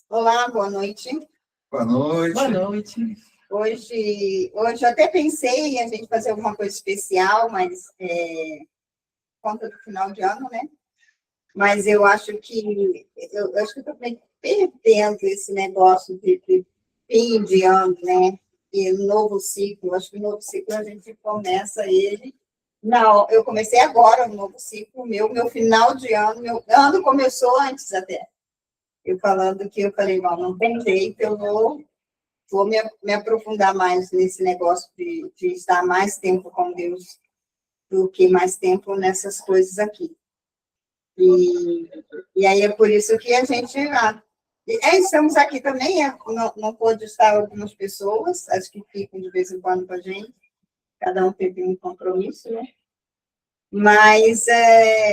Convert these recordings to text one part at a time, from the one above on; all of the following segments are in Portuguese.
Olá, boa noite. Boa noite. Boa noite. Hoje eu até pensei em a gente fazer alguma coisa especial, mas conta do final de ano, né? Mas eu acho que eu estou também perdendo esse negócio de fim de ano, né? E novo ciclo. Acho que o novo ciclo a gente começa ele. Não, eu comecei agora um novo ciclo meu final de ano, meu ano começou antes até. Eu falando que eu falei, não tem jeito, eu vou me aprofundar mais nesse negócio de estar mais tempo com Deus do que mais tempo nessas coisas aqui. E aí é por isso que a gente... estamos aqui também, não pôde estar algumas pessoas, acho que ficam de vez em quando com a gente, cada um teve um compromisso, né? Mas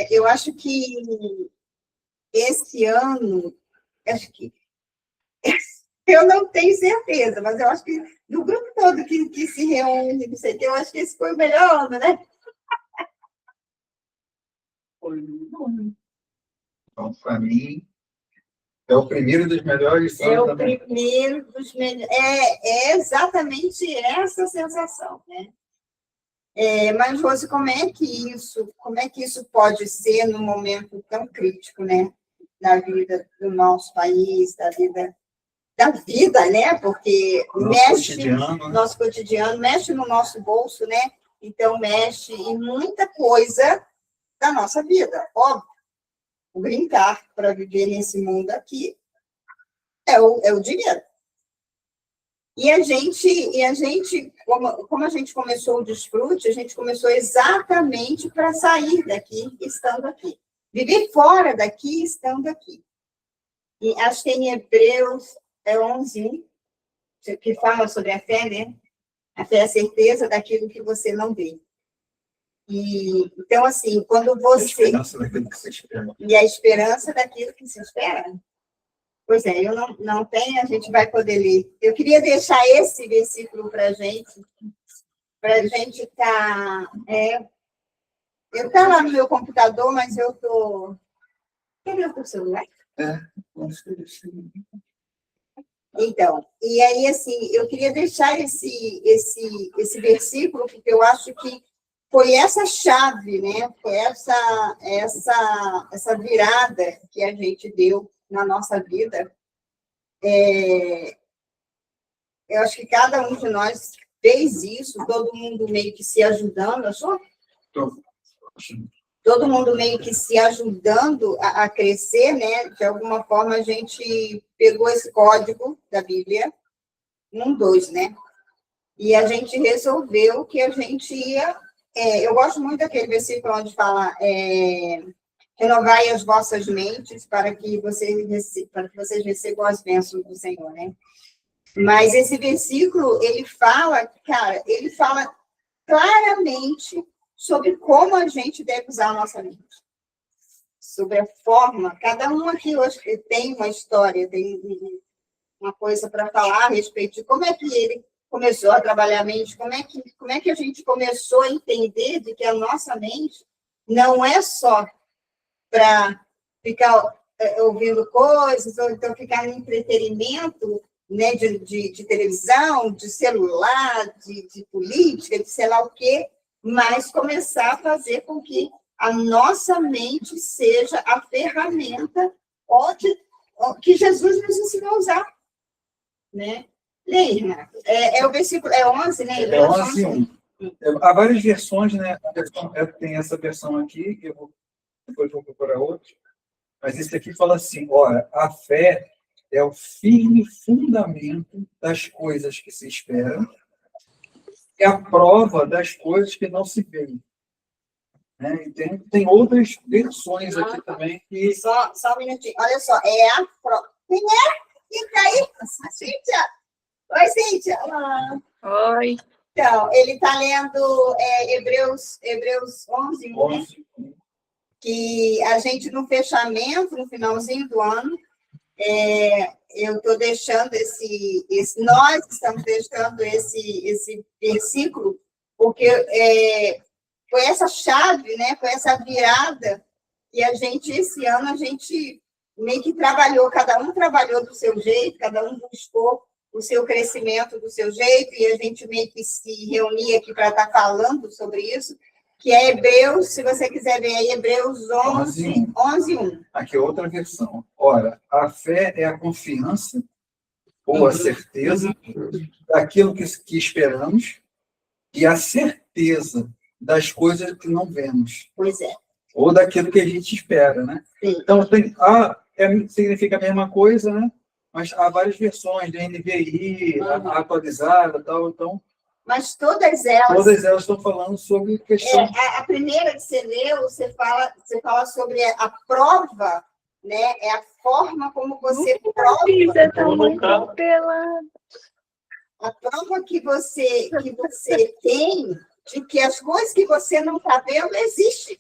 eu acho que esse ano, acho que eu não tenho certeza, mas eu acho que do grupo todo que se reúne, não sei o que, eu acho que esse foi o melhor ano, né? Foi bom. Então, para mim, é o primeiro dos melhores É anos o da minha vida. primeiro dos melhores. É exatamente essa sensação, né? Mas, Rose, como é que isso pode ser num momento tão crítico, né? Da vida do nosso país, da vida, né? Porque mexe no nosso cotidiano, mexe no nosso bolso, né? Então, mexe em muita coisa da nossa vida. Óbvio, o brincar para viver nesse mundo aqui é o dinheiro. E a gente como a gente começou o desfrute, a gente começou exatamente para sair daqui, estando aqui. Viver fora daqui, estando aqui. E acho que em Hebreus 11, que fala sobre a fé, né? A fé é a certeza daquilo que você não vê. Então, assim, quando você... E a esperança daquilo que se espera. Pois é, eu não tenho, a gente vai poder ler. Eu queria deixar esse versículo para a gente estar... eu estou lá no meu computador, mas eu estou... Cadê o teu celular? Então, e aí, assim, eu queria deixar esse versículo, porque eu acho que foi essa chave, né? Foi essa virada que a gente deu na nossa vida. Eu acho que cada um de nós fez isso, todo mundo meio que se ajudando, achou? Todo mundo meio que se ajudando a crescer, né? De alguma forma, a gente pegou esse código da Bíblia, 1:2, né? E a gente resolveu que a gente ia... eu gosto muito daquele versículo onde fala renovai as vossas mentes para que vocês recebam as bênçãos do Senhor, né? Mas esse versículo, ele fala claramente sobre como a gente deve usar a nossa mente. Sobre a forma, cada um aqui hoje tem uma história, tem uma coisa para falar a respeito de como é que ele começou a trabalhar a mente, como é que a gente começou a entender de que a nossa mente não é só para ficar ouvindo coisas, ou então ficar no entretenimento, né, de televisão, de celular, de política, de sei lá o quê, mas começar a fazer com que a nossa mente seja a ferramenta que Jesus nos ensinou a usar, né? Leia, Renato. O versículo 11, né? É 11:1. Há várias versões, né? Tem essa versão aqui, que depois vou procurar outra. Mas esse aqui fala assim, olha, a fé é o firme fundamento das coisas que se esperam, é a prova das coisas que não se veem. Né? E tem outras versões aqui também que... Só um minutinho. Olha só, a prova. Quem é? Quem está aí? A Cíntia. Oi, Cíntia. Olá. Oi. Então, ele está lendo Hebreus 11, né? Que a gente, no fechamento, no finalzinho do ano, eu estou deixando nós estamos deixando esse versículo, porque foi essa chave, né? Foi essa virada que esse ano, a gente meio que trabalhou, cada um trabalhou do seu jeito, cada um buscou o seu crescimento do seu jeito, e a gente meio que se reunia aqui para estar falando sobre isso, que é Hebreus, se você quiser ver aí, Hebreus 11:1. Aqui é outra versão. Ora, a fé é a confiança ou a certeza daquilo que esperamos e a certeza das coisas que não vemos. Pois é. Ou daquilo que a gente espera, né? Sim. Então, significa a mesma coisa, né? Mas há várias versões, de NVI, atualizada e tal, então... Mas todas elas... Todas elas estão falando sobre questão... A primeira que você leu, você fala sobre a prova, né? É a forma como você prova... A prova que você tem de que as coisas que você não está vendo existem.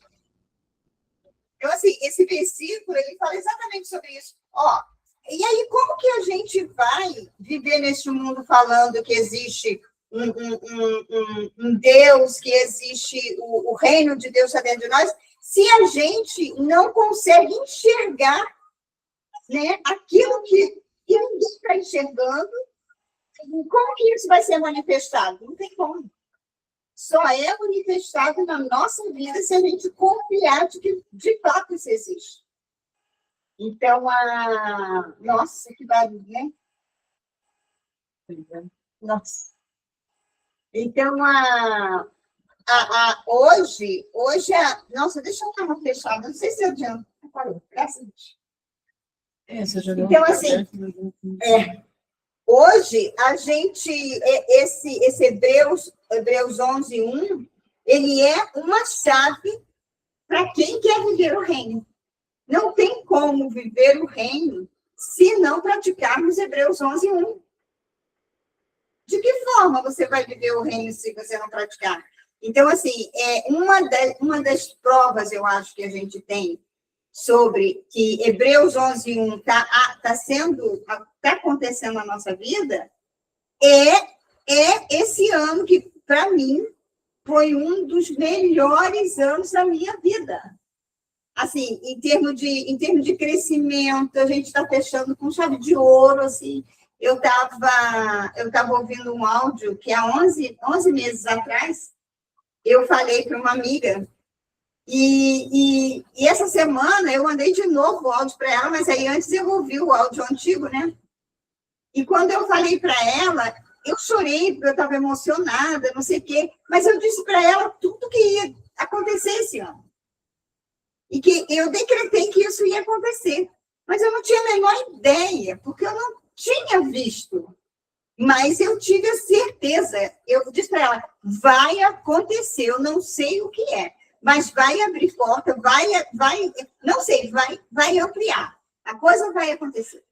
Então, assim, esse versículo, ele fala exatamente sobre isso. E aí, como que a gente vai viver neste mundo falando que existe um Deus, que existe o reino de Deus está dentro de nós, se a gente não consegue enxergar, né, aquilo que ninguém está enxergando? Como que isso vai ser manifestado? Não tem como. Só é manifestado na nossa vida se a gente confiar de que, de fato, isso existe. Então, nossa, que barulho, né? Nossa. Então, hoje, nossa, deixa eu dar uma fechada, não sei se adianta. Parou, graças a Deus. Então, assim, hoje, a gente, esse Hebreus 11:1, ele é uma chave para quem quer viver o reino. Não tem como viver o reino se não praticarmos Hebreus 11:1. De que forma você vai viver o reino se você não praticar? Então, assim, uma das provas, eu acho, que a gente tem sobre que Hebreus 11:1 está acontecendo na nossa vida, é esse ano que, para mim, foi um dos melhores anos da minha vida. Assim, em termos de crescimento, a gente está fechando com chave de ouro, assim. Eu estava ouvindo um áudio que há 11 meses atrás, eu falei para uma amiga, e essa semana eu mandei de novo o áudio para ela, mas aí antes eu ouvi o áudio antigo, né? E quando eu falei para ela, eu chorei, porque eu estava emocionada, não sei o quê, mas eu disse para ela tudo que ia acontecer esse ano. E que eu decretei que isso ia acontecer. Mas eu não tinha a menor ideia, porque eu não tinha visto. Mas eu tive a certeza. Eu disse para ela, vai acontecer, eu não sei o que é, mas vai abrir porta, não sei, vai ampliar. A coisa vai acontecer.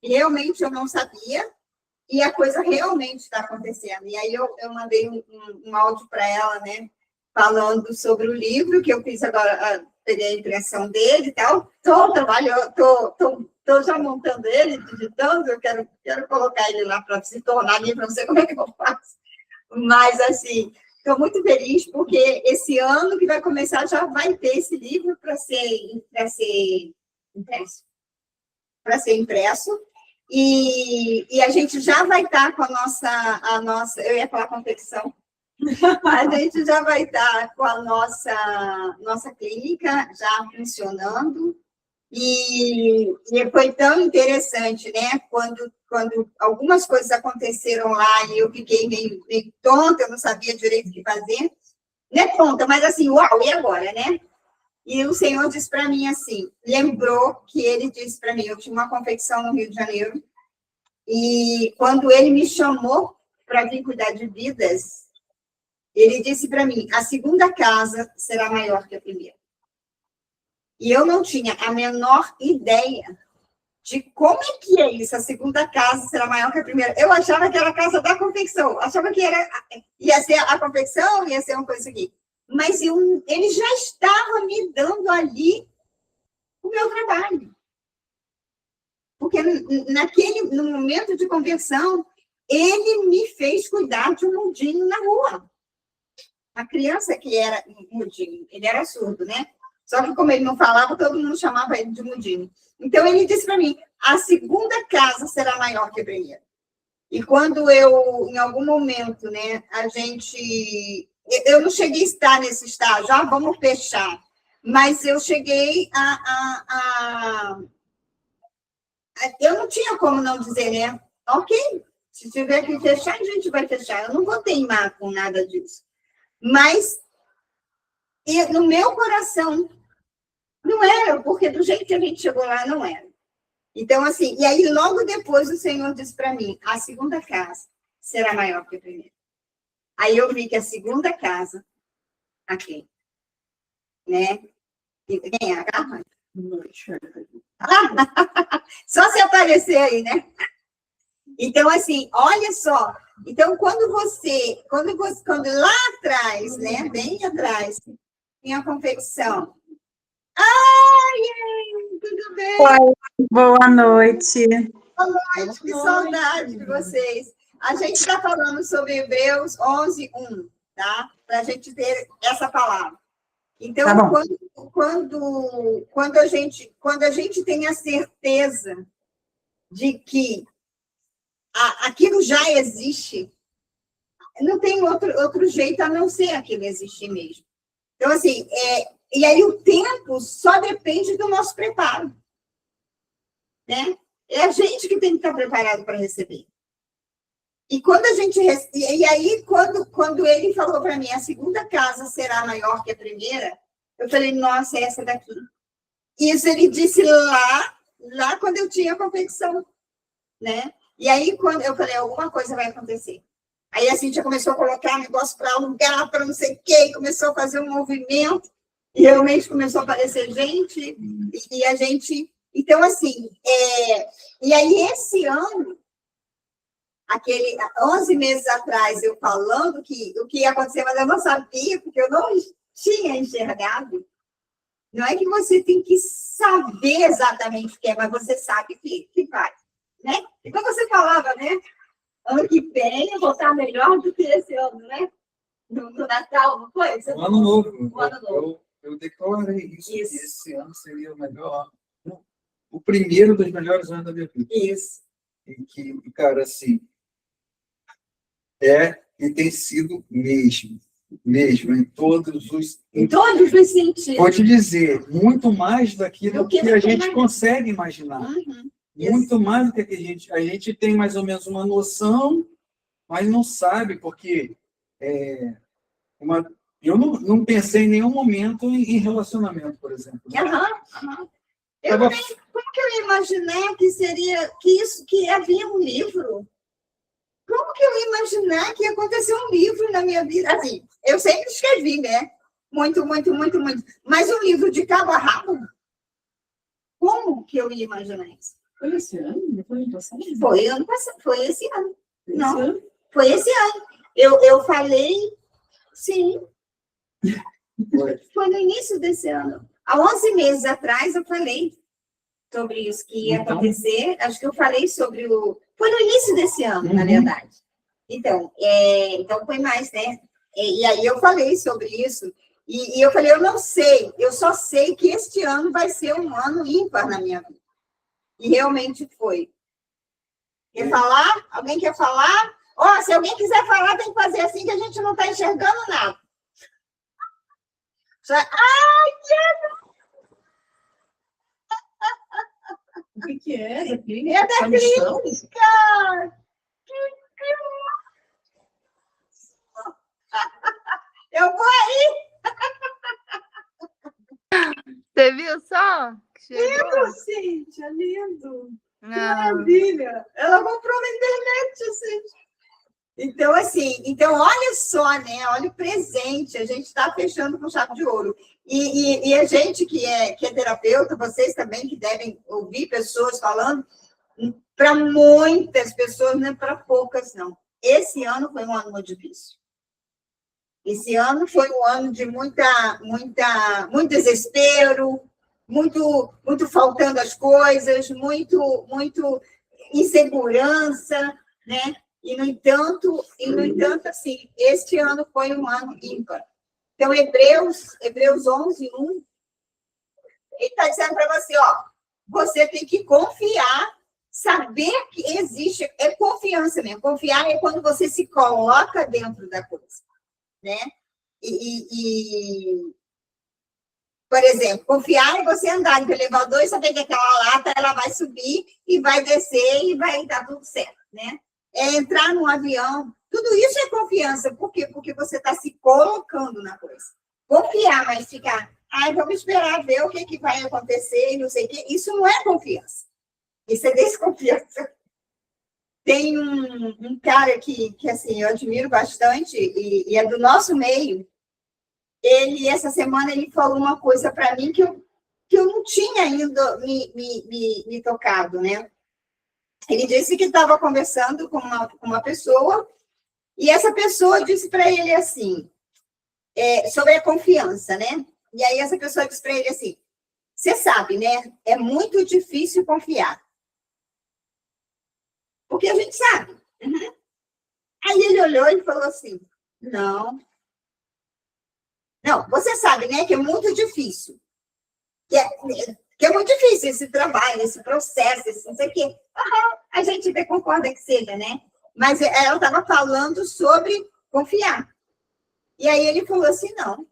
E realmente eu não sabia, e a coisa realmente está acontecendo. E aí eu mandei um áudio para ela, né, falando sobre o livro, que eu fiz agora, peguei a impressão dele e tal. Estou já montando ele, digitando, eu quero colocar ele lá para se tornar livro, não sei como é que eu faço. Mas, assim, estou muito feliz, porque esse ano que vai começar já vai ter esse livro para ser impresso. E a gente já vai estar com a nossa, eu ia falar confecção, a gente já vai estar com a nossa clínica já funcionando, e foi tão interessante, né? Quando algumas coisas aconteceram lá e eu fiquei meio tonta, eu não sabia direito o que fazer. Não é tonta, mas assim, uau, e agora, né? E o Senhor disse para mim assim, lembrou que ele disse para mim, eu tinha uma confecção no Rio de Janeiro, e quando ele me chamou para vir cuidar de vidas, ele disse para mim, a segunda casa será maior que a primeira. E eu não tinha a menor ideia de como é que é isso, a segunda casa será maior que a primeira. Eu achava que era a casa da confecção, achava que ia ser a confecção, ia ser uma coisa aqui. Mas ele já estava me dando ali o meu trabalho. Porque no momento de conversão, ele me fez cuidar de um mudinho na rua. A criança que era mudinho, ele era surdo, né? Só que como ele não falava, todo mundo chamava ele de Mudinho. Então, ele disse para mim, a segunda casa será maior que a primeira. E quando eu, em algum momento, né, eu não cheguei a estar nesse estágio, vamos fechar, mas eu cheguei eu não tinha como não dizer, né, ok, se tiver que fechar, a gente vai fechar, eu não vou teimar com nada disso. Mas, no meu coração, não era, porque do jeito que a gente chegou lá, não era. Então, assim, e aí logo depois o Senhor disse para mim, a segunda casa será maior que a primeira. Aí eu vi que a segunda casa, aqui, né? E quem é a Carla? Só se aparecer aí, né? Então, assim, olha só. Então, quando lá atrás, né? Bem atrás, tem a confecção. Ai, tudo bem? Oi, boa noite. Boa noite, que saudade de vocês. A gente está falando sobre Hebreus 11:1, tá? Para a gente ter essa palavra. Então, Tá quando a gente tem a certeza de que aquilo já existe, não tem outro jeito a não ser aquilo existir mesmo. Então, assim, e aí o tempo só depende do nosso preparo, né? É a gente que tem que estar preparado para receber. E quando quando ele falou para mim, a segunda casa será maior que a primeira, eu falei, nossa, é essa daqui. Isso ele disse lá quando eu tinha a confecção, né? E aí, quando eu falei, alguma coisa vai acontecer. Aí a Cíntia começou a colocar negócio para alugar, para não sei o quê, começou a fazer um movimento, e realmente começou a aparecer gente, e a gente... Então, assim, e aí esse ano, 11 meses atrás, eu falando o que ia acontecer, mas eu não sabia, porque eu não tinha enxergado. Não é que você tem que saber exatamente o que é, mas você sabe que vai, né? Então, você falava, né? Ano que vem eu vou estar melhor do que esse ano, né? No Natal, não foi? No ano novo. No ano novo. Eu declarei isso, que esse ano seria o melhor, o primeiro dos melhores anos da minha vida. Isso. E que, cara, assim, e tem sido mesmo, em todos os sentidos. Vou te dizer, muito mais daquilo que a gente consegue imaginar. Uhum. Muito mais do que a gente tem mais ou menos uma noção, mas não sabe, porque eu não pensei em nenhum momento em relacionamento, por exemplo. Uhum. Como que eu ia imaginar que havia um livro? Como que eu ia imaginar que ia acontecer um livro na minha vida? Assim, eu sempre escrevi, né? Muito, muito, muito, muito. Mas um livro de cabo a rabo? Como que eu ia imaginar isso? Foi esse ano? Depois do passado? Foi ano passado, foi esse ano. Não, foi esse ano. Eu falei, sim. Foi no início desse ano. Há 11 meses atrás eu falei sobre isso que ia acontecer. Acho que eu falei sobre Foi no início desse ano, na verdade. Então foi mais, né? E aí eu falei sobre isso. E eu falei, eu não sei, eu só sei que este ano vai ser um ano ímpar na minha vida. E realmente foi. Quer falar? Alguém quer falar? Se alguém quiser falar, tem que fazer assim, que a gente não está enxergando nada. Ai, O que é? Da clínica? É da clínica! Eu vou aí! Você viu só? Lindo, Cíntia, lindo! Que maravilha! Ela comprou na internet, Cíntia. Então, olha só, né? Olha o presente. A gente está fechando com chave de ouro. E a gente que é terapeuta, vocês também que devem ouvir pessoas falando, para muitas pessoas, não é para poucas, não. Esse ano foi um ano muito difícil. Esse ano foi um ano de muito desespero, muito faltando as coisas, muito insegurança, né? E, no entanto, assim, este ano foi um ano ímpar. Então, Hebreus 11:1 Ele está dizendo para você, ó, você tem que confiar, saber que existe, é confiança mesmo. Confiar é quando você se coloca dentro da coisa, né? Por exemplo, confiar é você andar no elevador e saber que aquela lata ela vai subir e vai descer e vai dar tudo certo, né? É entrar num avião, tudo isso é confiança. Por quê? Porque você está se colocando na coisa. Confiar, mas ficar, vamos esperar ver o que vai acontecer e não sei o quê. Isso não é confiança. Isso é desconfiança. Tem um cara que assim, eu admiro bastante e é do nosso meio. Essa semana, ele falou uma coisa para mim que eu não tinha ainda me tocado, né? Ele disse que estava conversando com uma pessoa e essa pessoa disse para ele assim, sobre a confiança, né? E aí essa pessoa disse para ele assim, você sabe, né? É muito difícil confiar. Porque a gente sabe. Uhum. Aí ele olhou e falou assim, não, você sabe, né, que é muito difícil. Que é muito difícil esse trabalho, esse processo, esse não sei o quê. A gente até concorda que seja, né? Mas ela estava falando sobre confiar. E aí ele falou assim, não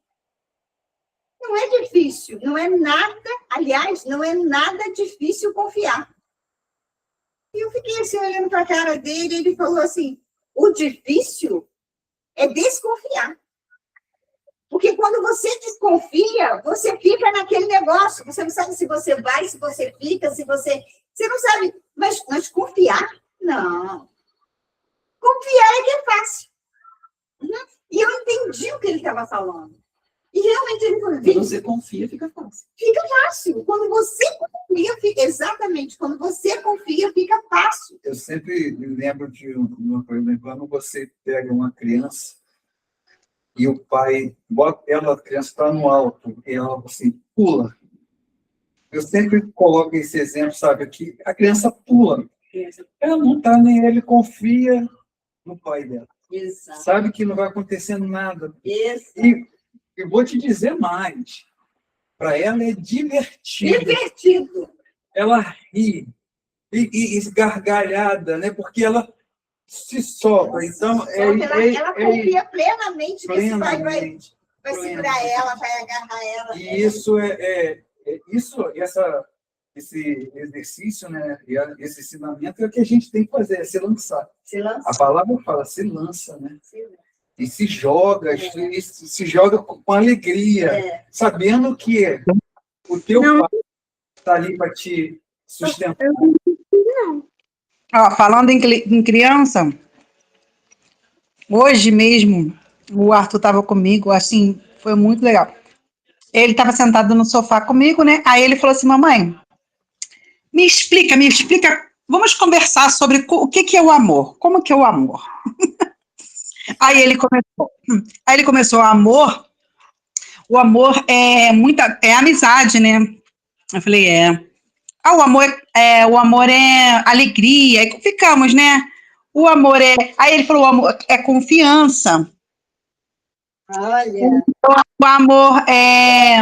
é difícil, não é nada, aliás, não é nada difícil confiar. E eu fiquei assim, olhando para a cara dele, e ele falou assim, o difícil é desconfiar. Porque quando você desconfia, você fica naquele negócio. Você não sabe se você vai, se você fica, se você... Você não sabe. Mas confiar? Não. Confiar é que é fácil. E eu entendi o que ele estava falando. E realmente ele falou... Quando você confia, fica fácil. Fica fácil. Quando você confia, exatamente. Quando você confia, fica fácil. Eu sempre me lembro de uma coisa, quando você pega uma criança e o pai bota ela, a criança está no alto, e ela assim, pula. Eu sempre coloco esse exemplo, sabe, que a criança pula. Ela não está nem ele confia no pai dela. Exato. Sabe que não vai acontecer nada. Exato. E eu vou te dizer mais. Para ela é divertido. Divertido. Ela ri. E gargalhada, né? Porque ela se solta. Então, ela confia plenamente que esse pai vai plenamente. segurar ela, vai agarrar ela. E esse exercício, né? E esse ensinamento é o que a gente tem que fazer, é se lançar. Se lança. A palavra fala, se lança, né? Se lança. E se joga, e se joga com alegria, sabendo que o teu pai está ali para te sustentar. Ó, falando em criança, hoje mesmo, o Arthur estava comigo, assim, foi muito legal. Ele estava sentado no sofá comigo, né? Aí ele falou assim, mamãe, me explica, vamos conversar sobre o que é o amor, como que é o amor? Aí ele começou, o amor é amizade, né? Eu falei, o amor é alegria, aí ficamos, né? Aí ele falou, o amor é confiança. Olha. O amor é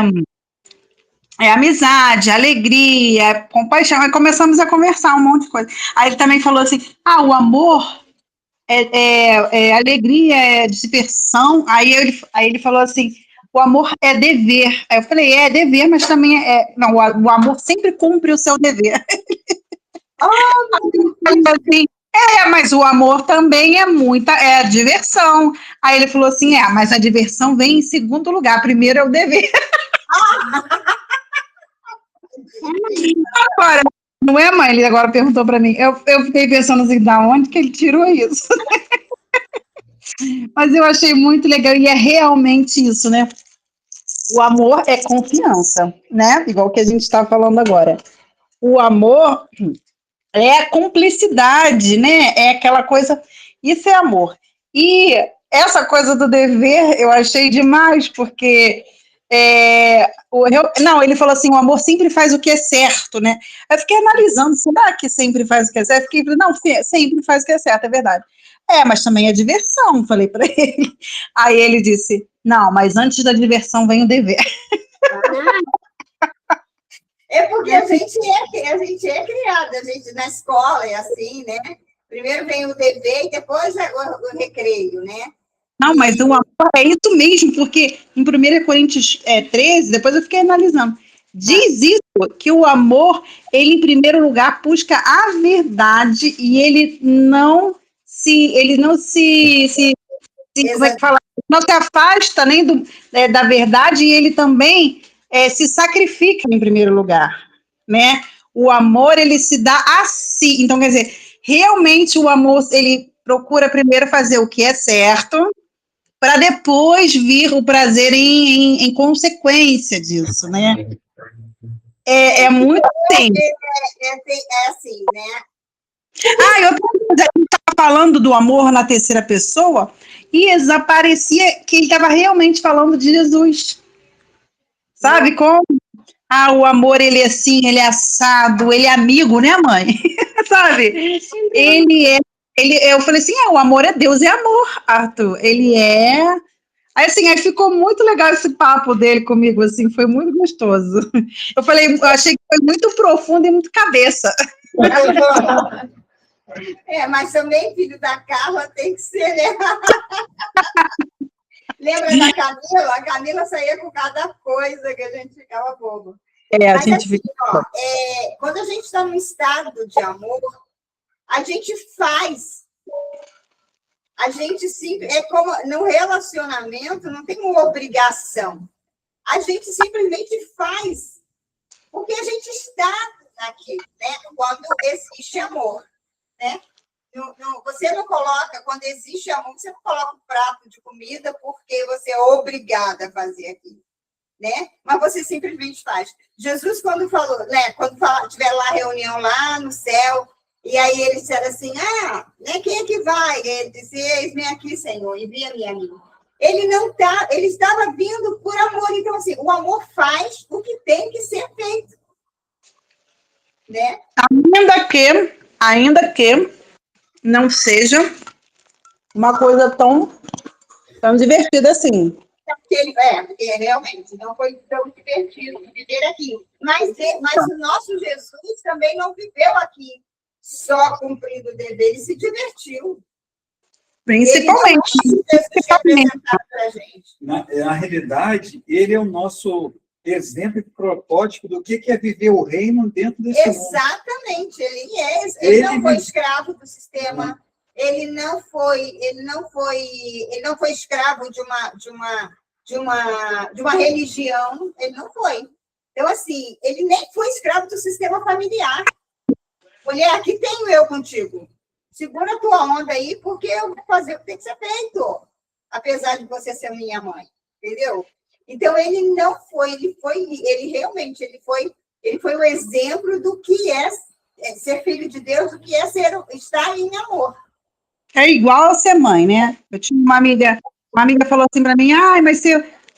amizade, alegria, compaixão. Aí começamos a conversar um monte de coisa. Aí ele também falou assim, o amor é alegria, é diversão. Aí ele falou assim, o amor é dever. Aí eu falei, é dever, mas também não, o amor sempre cumpre o seu dever. Aí eu assim, mas o amor também é diversão. Aí ele falou assim, mas a diversão vem em segundo lugar, primeiro é o dever. Agora, não é, mãe? Ele agora perguntou para mim. Eu fiquei pensando assim, da onde que ele tirou isso? Mas eu achei muito legal, e é realmente isso, né? O amor é confiança, né? Igual que a gente está falando agora. O amor é a cumplicidade, né? É aquela coisa... Isso é amor. E essa coisa do dever, eu achei demais, porque... Não, ele falou assim, o amor sempre faz o que é certo, né? Eu fiquei analisando, será que sempre faz o que é certo? Não, sempre faz o que é certo, é verdade. Mas também é diversão, falei para ele. Aí ele disse, não, mas antes da diversão vem o dever. É porque a gente é criada, a gente na escola é assim, né? Primeiro vem o dever e depois o recreio, né? Não, mas o amor é isso mesmo, porque em 1 Coríntios 13, depois eu fiquei analisando, diz isso, que o amor, ele em primeiro lugar busca a verdade e ele não se como é que fala? Não se afasta nem da verdade e ele também se sacrifica em primeiro lugar, né? O amor, ele se dá a si. Então, quer dizer, realmente o amor, ele procura primeiro fazer o que é certo, para depois vir o prazer em consequência disso, né? É muito assim. É assim, né? E outra coisa, ele estava falando do amor na terceira pessoa e parecia que ele estava realmente falando de Jesus. Sabe como? O amor, ele é assim, ele é assado, ele é amigo, né, mãe? Sabe? Eu falei assim, o amor é Deus, é amor, Arthur. Ele é... Aí, assim, aí ficou muito legal esse papo dele comigo, assim, foi muito gostoso. Eu achei que foi muito profundo e muito cabeça. Mas também, filho da Carla, tem que ser, né? Lembra da Camila? A Camila saía com cada coisa que a gente ficava bobo. Mas, assim, quando a gente está num estado de amor, a gente faz. A gente é como no relacionamento, não tem uma obrigação. A gente simplesmente faz. Porque a gente está aqui, né? Quando existe amor, né? Você não coloca, quando existe amor, você não coloca um prato de comida porque você é obrigada a fazer aquilo, né? Mas você simplesmente faz. Jesus, quando falou, né? Quando tiver lá a reunião lá no céu, e aí ele disseram assim, né, quem é que vai? Ele disse, eis-me aqui, Senhor, envia-me a mim. Ele estava vindo por amor. Então, assim, o amor faz o que tem que ser feito, né? Ainda que não seja uma coisa tão divertida assim. Porque realmente não foi tão divertido viver aqui. Mas o nosso Jesus também não viveu aqui só cumprindo o dever, ele se divertiu. Principalmente. Na realidade, ele é o nosso exemplo e protótipo do que é viver o reino dentro desse mundo. Exatamente, ele não foi escravo do sistema, ele não foi escravo de uma religião, ele não foi. Então, assim, ele nem foi escravo do sistema familiar. Mulher, aqui tenho eu contigo. Segura a tua onda aí, porque eu vou fazer o que tem que ser feito. Apesar de você ser minha mãe. Entendeu? Então, ele não foi, ele realmente foi o exemplo do que é ser filho de Deus, do que é estar em amor. É igual a ser mãe, né? Eu tinha uma amiga falou assim para mim, mas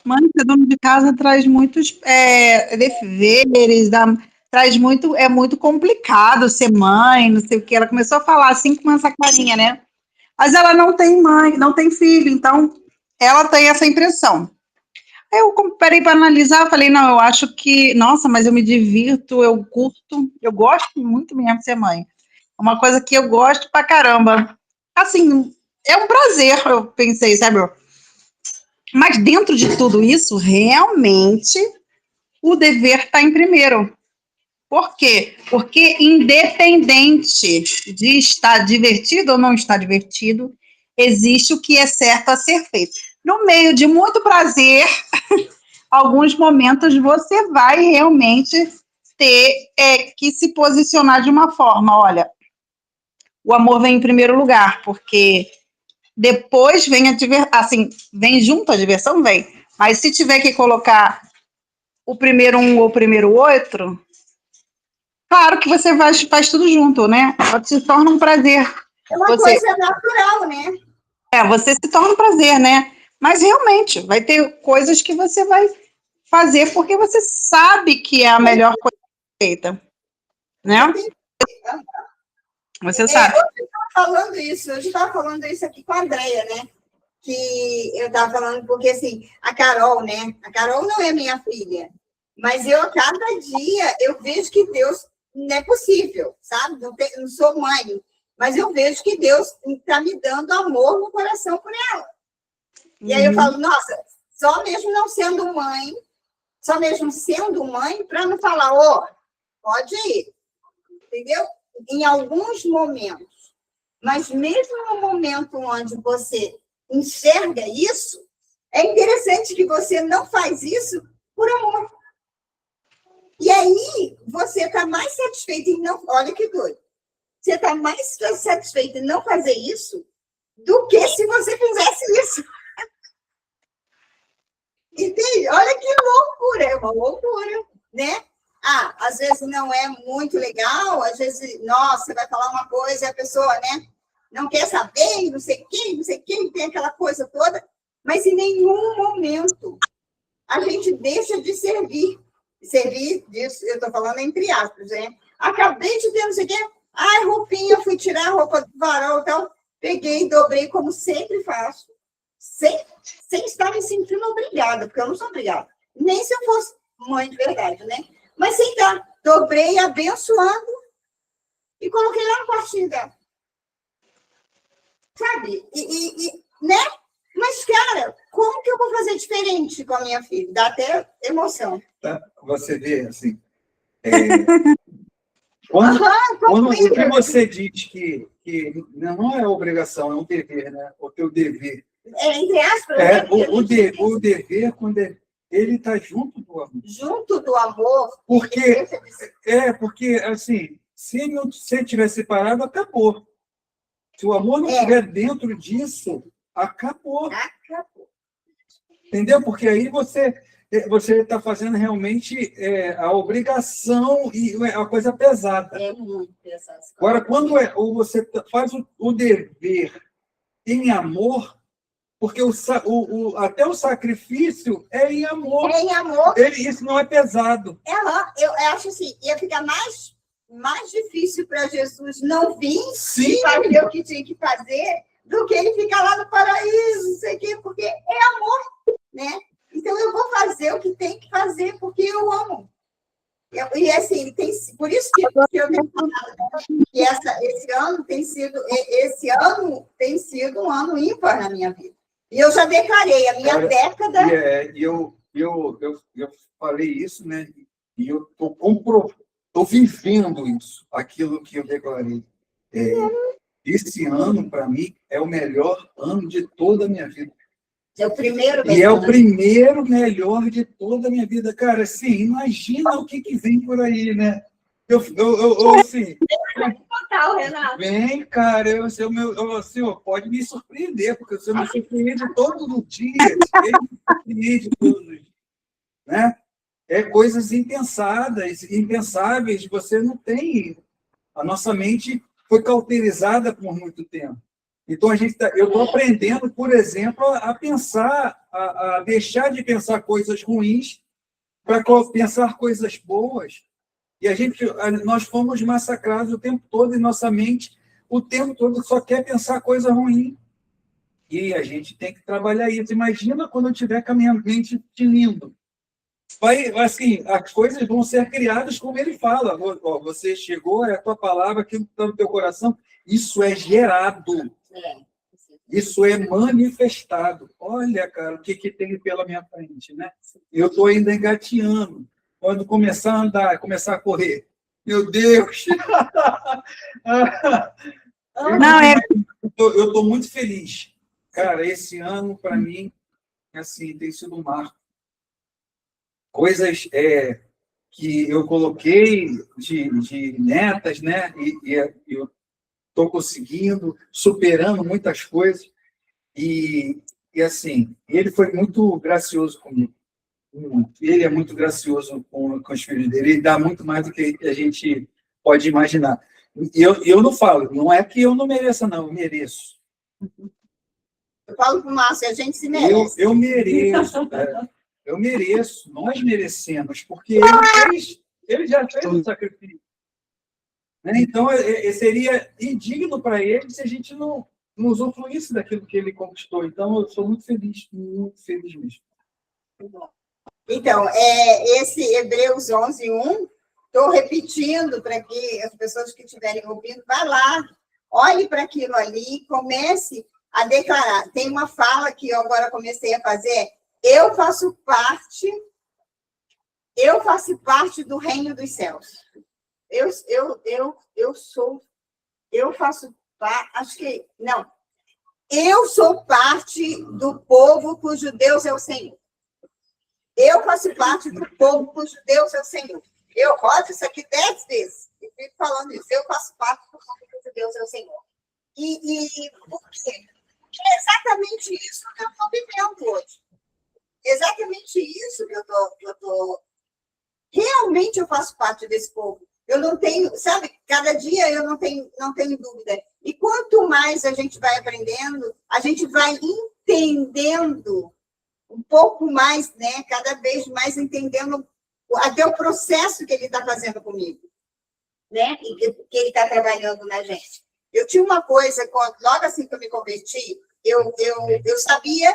mãe, ser dona de casa traz muitos deveres, é muito complicado ser mãe, não sei o que. Ela começou a falar assim com essa carinha, né? Mas ela não tem mãe, não tem filho, então ela tem essa impressão. Aí eu parei para analisar, falei, não, eu acho que, nossa, mas eu me divirto, eu curto, eu gosto muito mesmo de ser mãe. É uma coisa que eu gosto pra caramba. Assim, é um prazer, eu pensei, sabe? Mas dentro de tudo isso, realmente, o dever está em primeiro. Por quê? Porque independente de estar divertido ou não estar divertido, existe o que é certo a ser feito. No meio de muito prazer, alguns momentos você vai realmente ter que se posicionar de uma forma, olha, o amor vem em primeiro lugar, porque depois vem a diversão, assim, vem junto a diversão, vem. Mas se tiver que colocar o primeiro um ou o primeiro outro, claro que você faz tudo junto, né? Se torna um prazer. É uma coisa natural, né? Você se torna um prazer, né? Mas realmente, vai ter coisas que você vai fazer porque você sabe que é a melhor coisa feita, né? Você sabe. Eu estava falando isso aqui com a Andréia, né? Que eu estava falando porque, assim, a Carol, né? A Carol não é minha filha, Mas a cada dia, eu vejo que Deus não é possível, sabe? Não sou mãe, mas eu vejo que Deus está me dando amor no coração por ela. E aí eu falo, nossa, só mesmo não sendo mãe, só mesmo sendo mãe, para não falar, pode ir, entendeu? Em alguns momentos. Mas mesmo no momento onde você enxerga isso, é interessante que você não faz isso por amor. E aí, você está mais satisfeito em não... Olha que doido. Você está mais satisfeito em não fazer isso do que se você fizesse isso. Entende? Olha que loucura. É uma loucura, né? Às vezes não é muito legal, às vezes, nossa, você vai falar uma coisa e a pessoa, né, não quer saber, não sei quem, tem aquela coisa toda, mas em nenhum momento a gente deixa de servir. Servir disso, eu estou falando entre aspas, né? Acabei de ter não sei o quê, roupinha, fui tirar a roupa do varal e tal, peguei, dobrei, como sempre faço, sem estar me sentindo obrigada, porque eu não sou obrigada, nem se eu fosse mãe de verdade, né? Mas sem estar, dobrei, abençoando e coloquei lá no quartinho dela. Sabe? Né? Mas, cara, como que eu vou fazer diferente com a minha filha? Dá até emoção. Você vê, assim, quando o que você diz que não é obrigação, é um dever, né? O teu dever. Entre aspas, o dever, quando ele está junto do amor. Junto do amor. Porque assim, se você estiver separado, acabou. Se o amor não estiver dentro disso, acabou. Entendeu? Porque aí você está fazendo realmente a obrigação e a coisa pesada. É muito pesado. Agora, quando você faz o dever em amor, porque até o sacrifício é em amor. É em amor. Isso não é pesado. Eu acho assim, ia ficar mais difícil para Jesus não vir Sim. e fazer o que tinha que fazer do que ele ficar lá no paraíso, não sei o quê, porque é amor, né? Então, eu vou fazer o que tem que fazer, porque eu amo. E assim, por isso que eu tenho falado que esse ano tem sido um ano ímpar na minha vida. E eu já declarei a minha década... Eu falei isso, né? E eu estou vivendo isso, aquilo que eu declarei. Esse ano, para mim, é o melhor ano de toda a minha vida. É o primeiro melhor. E é o primeiro melhor de toda a minha vida. Cara, assim, imagina o que vem por aí, né? Assim... Total, Renato. Vem, cara, assim, pode me surpreender, porque você me surpreende todos os dias. Né? Coisas impensáveis, você não tem. A nossa mente foi cauterizada por muito tempo. Então, eu estou aprendendo, por exemplo, a pensar, a deixar de pensar coisas ruins para pensar coisas boas. E nós fomos massacrados o tempo todo, e nossa mente, o tempo todo, só quer pensar coisa ruim. E a gente tem que trabalhar isso. Imagina quando eu tiver com a minha mente tinindo. Assim, as coisas vão ser criadas como ele fala. Você chegou, é a tua palavra, aquilo que está no teu coração. Isso é gerado. Isso é manifestado. Olha, cara, o que tem pela minha frente, né? Eu estou ainda engateando. Quando começar a andar, começar a correr. Meu Deus! Eu estou muito feliz. Cara, esse ano, para mim, assim, tem sido um marco. Coisas que eu coloquei de metas, né? E eu estou conseguindo, superando muitas coisas. E assim, ele foi muito gracioso comigo. Ele é muito gracioso com os filhos dele. Ele dá muito mais do que a gente pode imaginar. E eu não falo, não é que eu não mereça, não. Eu mereço. Eu falo para o Márcio, a gente se merece. Eu mereço. Eu mereço. Nós merecemos, porque ele já fez um sacrifício. Então, seria indigno para ele se a gente não usufruísse daquilo que ele conquistou. Então, eu sou muito feliz mesmo. Então, esse Hebreus 11:1, estou repetindo para que as pessoas que estiverem ouvindo, vá lá, olhe para aquilo ali, comece a declarar. Tem uma fala que eu agora comecei a fazer, eu faço parte do reino dos céus. Eu faço parte, acho que, não, eu sou parte do povo cujo Deus é o Senhor. Eu faço parte do povo cujo Deus é o Senhor. Eu rodo isso aqui 10 vezes e fico falando isso. Eu faço parte do povo cujo Deus é o Senhor. E por quê? Porque é exatamente isso que eu estou vivendo hoje. Exatamente isso que eu estou... Realmente eu faço parte desse povo. Eu não tenho, sabe, cada dia eu não tenho dúvida. E quanto mais a gente vai aprendendo, a gente vai entendendo um pouco mais, né? Cada vez mais entendendo até o processo que ele está fazendo comigo, né? E que ele está trabalhando na gente. Eu tinha uma coisa, logo assim que eu me converti, eu sabia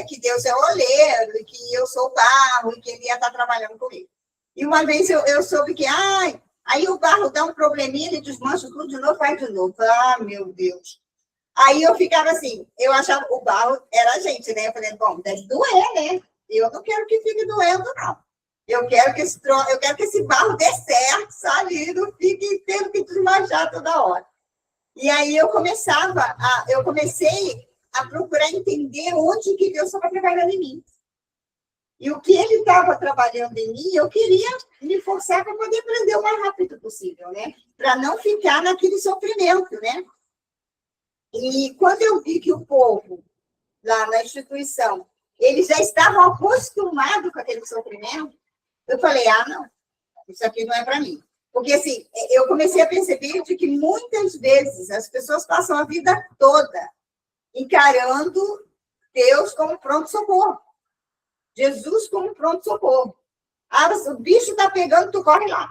que Deus é o oleiro, e que eu sou o barro, e que ele ia estar trabalhando comigo. E uma vez eu soube que, aí o barro dá um probleminha, ele desmancha tudo de novo, faz de novo. Ah, meu Deus. Aí eu ficava assim, eu achava o barro era a gente, né? Eu falei, bom, deve doer, né? Eu não quero que fique doendo, não. Eu quero que esse barro dê certo, sabe? E não fique tendo que desmanchar toda hora. E aí eu comecei a procurar entender onde que Deus estava trabalhando em mim. E o que ele estava trabalhando em mim, eu queria me forçar para poder aprender o mais rápido possível, né? Para não ficar naquele sofrimento, né? E quando eu vi que o povo, lá na instituição, eles já estavam acostumados com aquele sofrimento, eu falei, não, isso aqui não é para mim. Porque, assim, eu comecei a perceber de que muitas vezes as pessoas passam a vida toda encarando Deus como pronto-socorro. Jesus como pronto-socorro. O bicho está pegando, tu corre lá.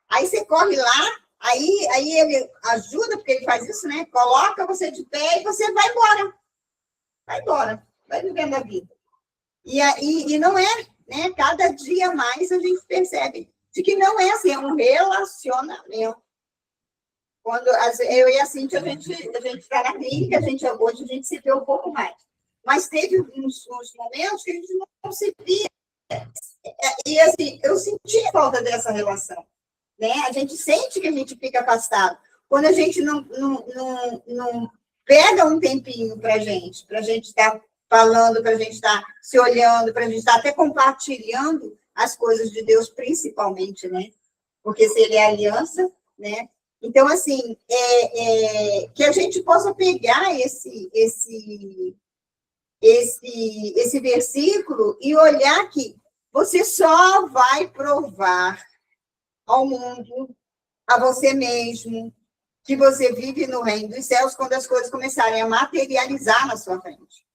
Aí você corre lá, aí ele ajuda, porque ele faz isso, né? Coloca você de pé e você vai embora. Vai embora. Vai vivendo a vida. E não é, né? Cada dia mais a gente percebe de que não é assim, é um relacionamento. Quando eu e a Cíntia, a gente está na clínica, hoje a gente se vê um pouco mais. Mas teve uns momentos que a gente não se via. E, assim, eu senti falta dessa relação. Né? A gente sente que a gente fica afastado. Quando a gente não pega um tempinho para a gente estar falando, para a gente estar se olhando, para a gente estar até compartilhando as coisas de Deus, principalmente, né? Porque se ele é aliança, né? Então, assim, que a gente possa pegar esse versículo e olhar que você só vai provar ao mundo, a você mesmo, que você vive no reino dos céus quando as coisas começarem a materializar na sua frente.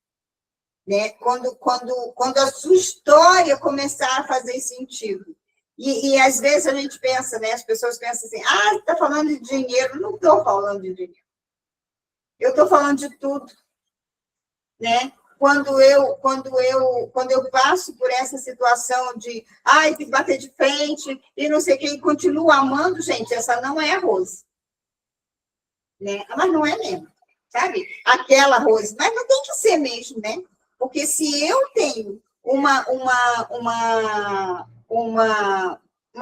Né? Quando a sua história começar a fazer sentido. E às vezes a gente pensa, né? As pessoas pensam assim, está falando de dinheiro. Não estou falando de dinheiro. Eu estou falando de tudo. Né? Quando eu passo por essa situação de tem que bater de frente e não sei quem, continuo amando, gente, essa não é a Rose. Né? Mas não é mesmo, sabe? Aquela Rose, mas não tem que ser mesmo, né? Porque se eu tenho uma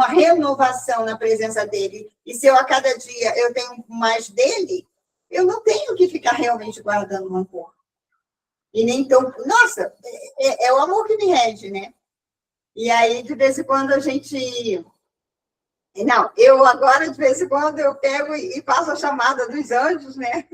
renovação na presença dele, e se eu a cada dia eu tenho mais dele, eu não tenho que ficar realmente guardando rancor. E nem tão... Nossa, é o amor que me rege, né? E aí, de vez em quando, a gente... Não, eu agora, de vez em quando, eu pego e faço a chamada dos anjos, né?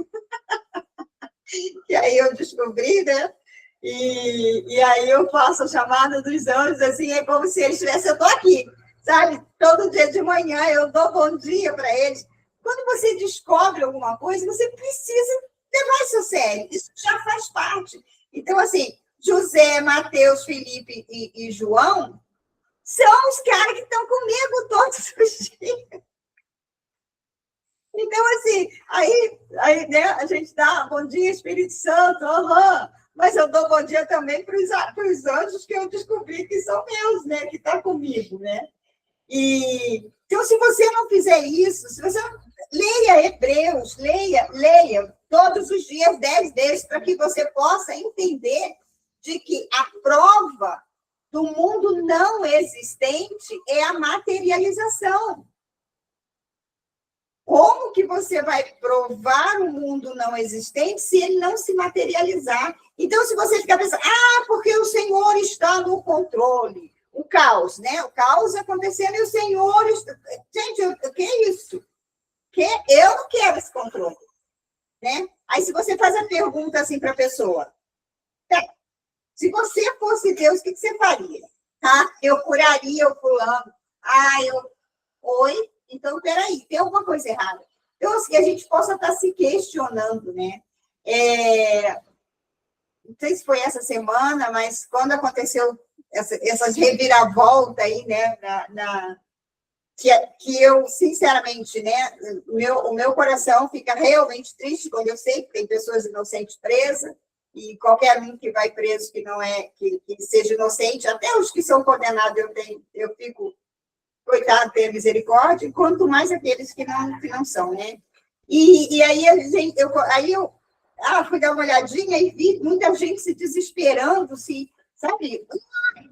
E aí eu descobri, né? E aí eu faço a chamada dos anjos, assim, é como se eles estivessem... Eu estou aqui, sabe? Todo dia de manhã eu dou bom dia para eles. Quando você descobre alguma coisa, você precisa levar isso a sério. Isso já faz parte. Então, assim, José, Mateus, Felipe e João são os caras que estão comigo todos os dias. Então, assim, aí né, a gente dá bom dia, Espírito Santo, Mas eu dou bom dia também para os anjos que eu descobri que são meus, né? Que estão comigo, né? Então, se você não fizer isso, se você não... Leia Hebreus, leia todos os dias 10 deles, para que você possa entender de que a prova do mundo não existente é a materialização. Como que você vai provar o mundo não existente se ele não se materializar? Então, se você ficar pensando, porque o Senhor está no controle, o caos, né? O caos acontecendo e o Senhor... Gente, o que é isso? Eu não quero esse controle, né? Aí, se você faz a pergunta assim para a pessoa, se você fosse Deus, o que você faria? Tá? Eu curaria o fulano. Oi? Então, peraí, tem alguma coisa errada. Então, assim, a gente possa estar se questionando, né? Não sei se foi essa semana, mas quando aconteceu essas reviravoltas aí, né? Que eu, sinceramente, né? O meu coração fica realmente triste quando eu sei que tem pessoas inocentes presas, e qualquer um que vai preso que não é, que seja inocente, até os que são condenados, eu fico, coitado, ter misericórdia, quanto mais aqueles que não são, né? E aí eu fui dar uma olhadinha e vi muita gente se desesperando, sabe?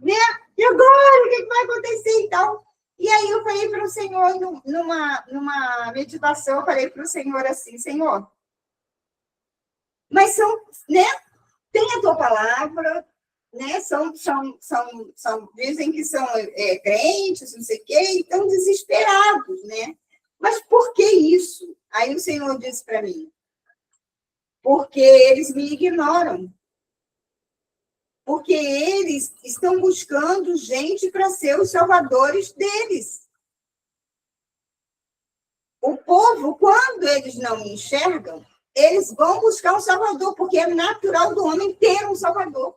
Né? E agora, o que vai acontecer e tal? E aí eu falei para o Senhor, numa meditação, eu falei para o Senhor assim, Senhor, mas né? Tem a tua palavra, né? Dizem que são crentes, não sei o quê, e estão desesperados, né? Mas por que isso? Aí o Senhor disse para mim, porque eles me ignoram. Porque eles estão buscando gente para ser os salvadores deles. O povo, quando eles não me enxergam, eles vão buscar um salvador, porque é natural do homem ter um salvador.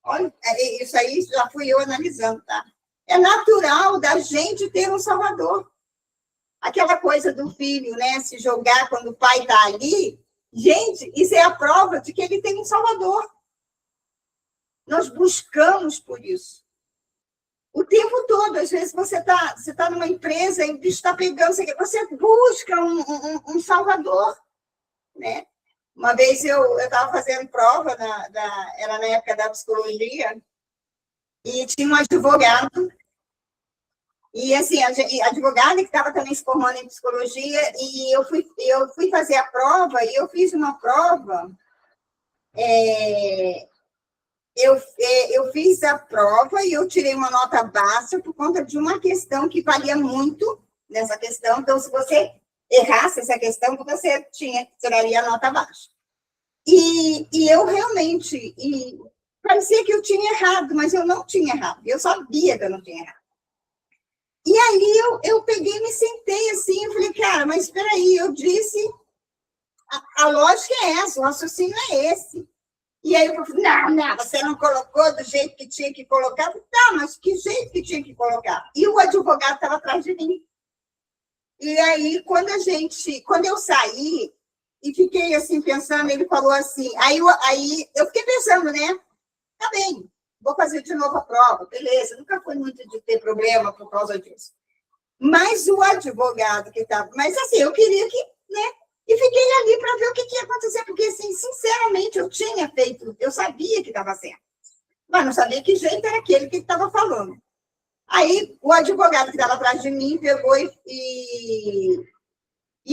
Olha, isso aí já fui eu analisando, tá? É natural da gente ter um salvador. Aquela coisa do filho, né? Se jogar quando o pai está ali. Gente, isso é a prova de que ele tem um salvador. Nós buscamos por isso. O tempo todo, às vezes você tá numa empresa e o bicho está pegando, você busca um salvador, né? Uma vez eu estava fazendo prova, era na época da psicologia, e tinha um advogado, e assim, a advogada que estava também se formando em psicologia, e eu fui fazer a prova, e eu fiz uma prova... Eu fiz a prova e eu tirei uma nota baixa por conta de uma questão que valia muito nessa questão. Então, se você errasse essa questão, você tiraria a nota baixa. E eu realmente... parecia que eu tinha errado, mas eu não tinha errado. Eu sabia que eu não tinha errado. E aí eu peguei e me sentei assim, eu falei, cara, mas espera aí, eu disse... A lógica é essa, o raciocínio é esse. E aí eu falei, não, você não colocou do jeito que tinha que colocar. Tá, mas que jeito que tinha que colocar? E o advogado estava atrás de mim. E aí, quando eu saí e fiquei assim pensando, ele falou assim, aí eu fiquei pensando, né? Tá bem, vou fazer de novo a prova, beleza, nunca foi muito de ter problema por causa disso. Mas o advogado que estava... Mas assim, eu queria que, né? E fiquei ali para ver o que ia acontecer, porque, assim, sinceramente, eu sabia que estava certo, mas não sabia que jeito era aquele que estava falando. Aí, o advogado que estava atrás de mim pegou e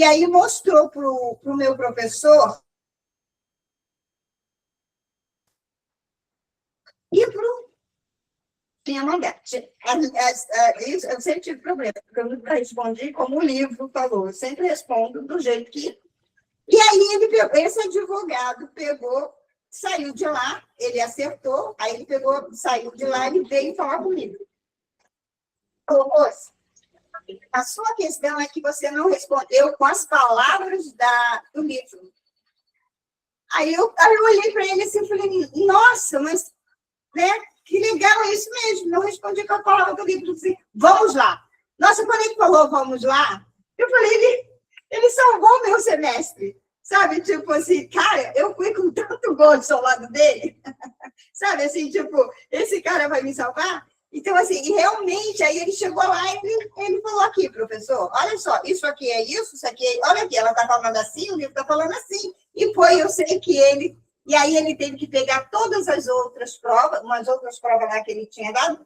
aí mostrou para o meu professor e para o minha mulher. Eu sempre tive problema, porque eu nunca respondi como o livro falou, eu sempre respondo do jeito que... E aí esse advogado saiu de lá, ele acertou, aí ele saiu de lá e veio falar comigo. Falou, a sua questão é que você não respondeu com as palavras do livro. Aí eu olhei para ele assim e falei, nossa, mas, né, que legal, é isso mesmo, não respondi com a palavra do livro. Assim, vamos lá. Nossa, quando ele falou vamos lá, eu falei, ele salvou o meu semestre. Sabe, tipo assim, cara, eu fui com tanto gosto ao lado dele. Sabe, assim, tipo, esse cara vai me salvar? Então, assim, e realmente, aí ele chegou lá e ele falou aqui, professor, olha só, isso aqui é isso aqui é... Olha aqui, ela está falando assim, o livro está falando assim. E foi, eu sei que ele... E aí ele teve que pegar todas as outras provas, umas outras provas lá que ele tinha dado,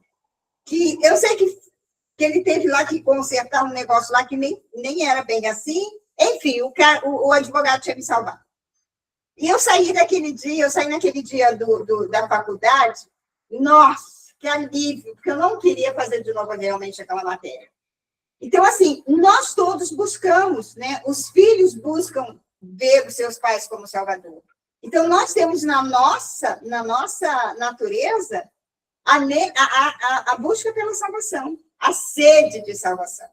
que eu sei que ele teve lá que consertar um negócio lá que nem era bem assim. Enfim, o advogado tinha me salvado. E eu saí naquele dia da faculdade, nossa, que alívio, porque eu não queria fazer de novo realmente aquela matéria. Então, assim, nós todos buscamos, né? Os filhos buscam ver os seus pais como Salvador. Então, nós temos na nossa natureza a busca pela salvação, a sede de salvação,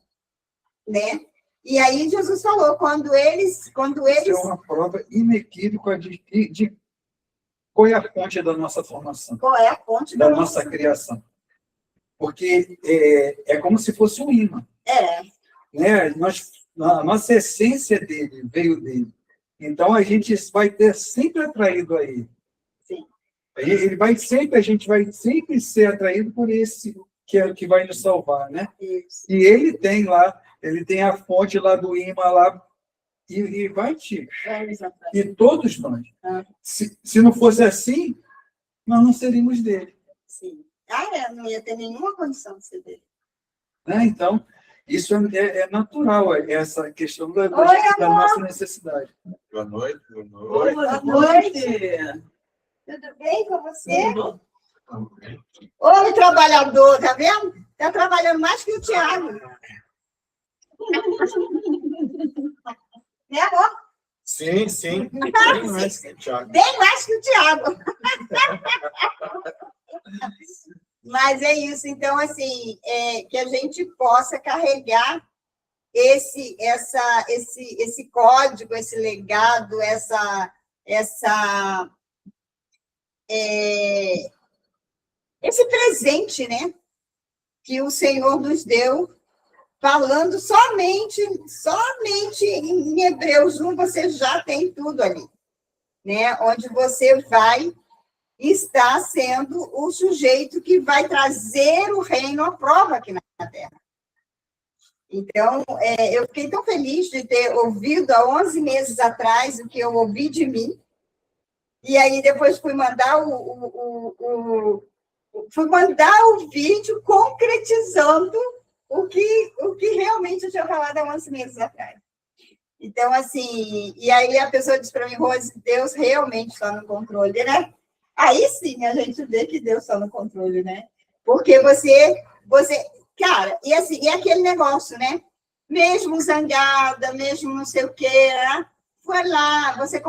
né? E aí Jesus falou, quando eles... Isso é uma prova inequívoca de qual é a fonte da nossa formação. Qual é a fonte da nossa criação. Porque é como se fosse um imã. Né? A nossa essência dele veio dele. Então, a gente vai ter sempre atraído a ele. Sim. A gente vai sempre ser atraído por esse que vai nos salvar, né? Isso. E ele tem a fonte lá do imã lá, e vai te. E todos nós. Se não fosse assim, nós não seríamos dele. Sim. Não ia ter nenhuma condição de ser dele. Né? Então, isso é natural, essa questão da nossa necessidade. Boa noite. Boa noite. Tudo bem com você? Homem trabalhador, tá vendo? Está trabalhando mais que o Tiago. Né, amor? Sim. Bem mais que o Thiago. Bem mais que o Tiago. Mas é isso. Então, assim, que a gente possa carregar esse código, esse legado, esse presente, né? Que o Senhor nos deu, falando somente em Hebreus 1, você já tem tudo ali, né? Onde você vai estar sendo o sujeito que vai trazer o reino à prova aqui na Terra. Então, eu fiquei tão feliz de ter ouvido há 11 meses atrás o que eu ouvi de mim, e aí depois fui mandar o vídeo concretizando o que realmente eu tinha falado há 11 meses atrás. Então, assim, e aí a pessoa disse para mim, Rose, Deus realmente está no controle, né? Aí sim a gente vê que Deus está no controle, né? Porque você, cara, e assim, e aquele negócio, né? Mesmo zangada, mesmo não sei o quê, né? Foi lá, você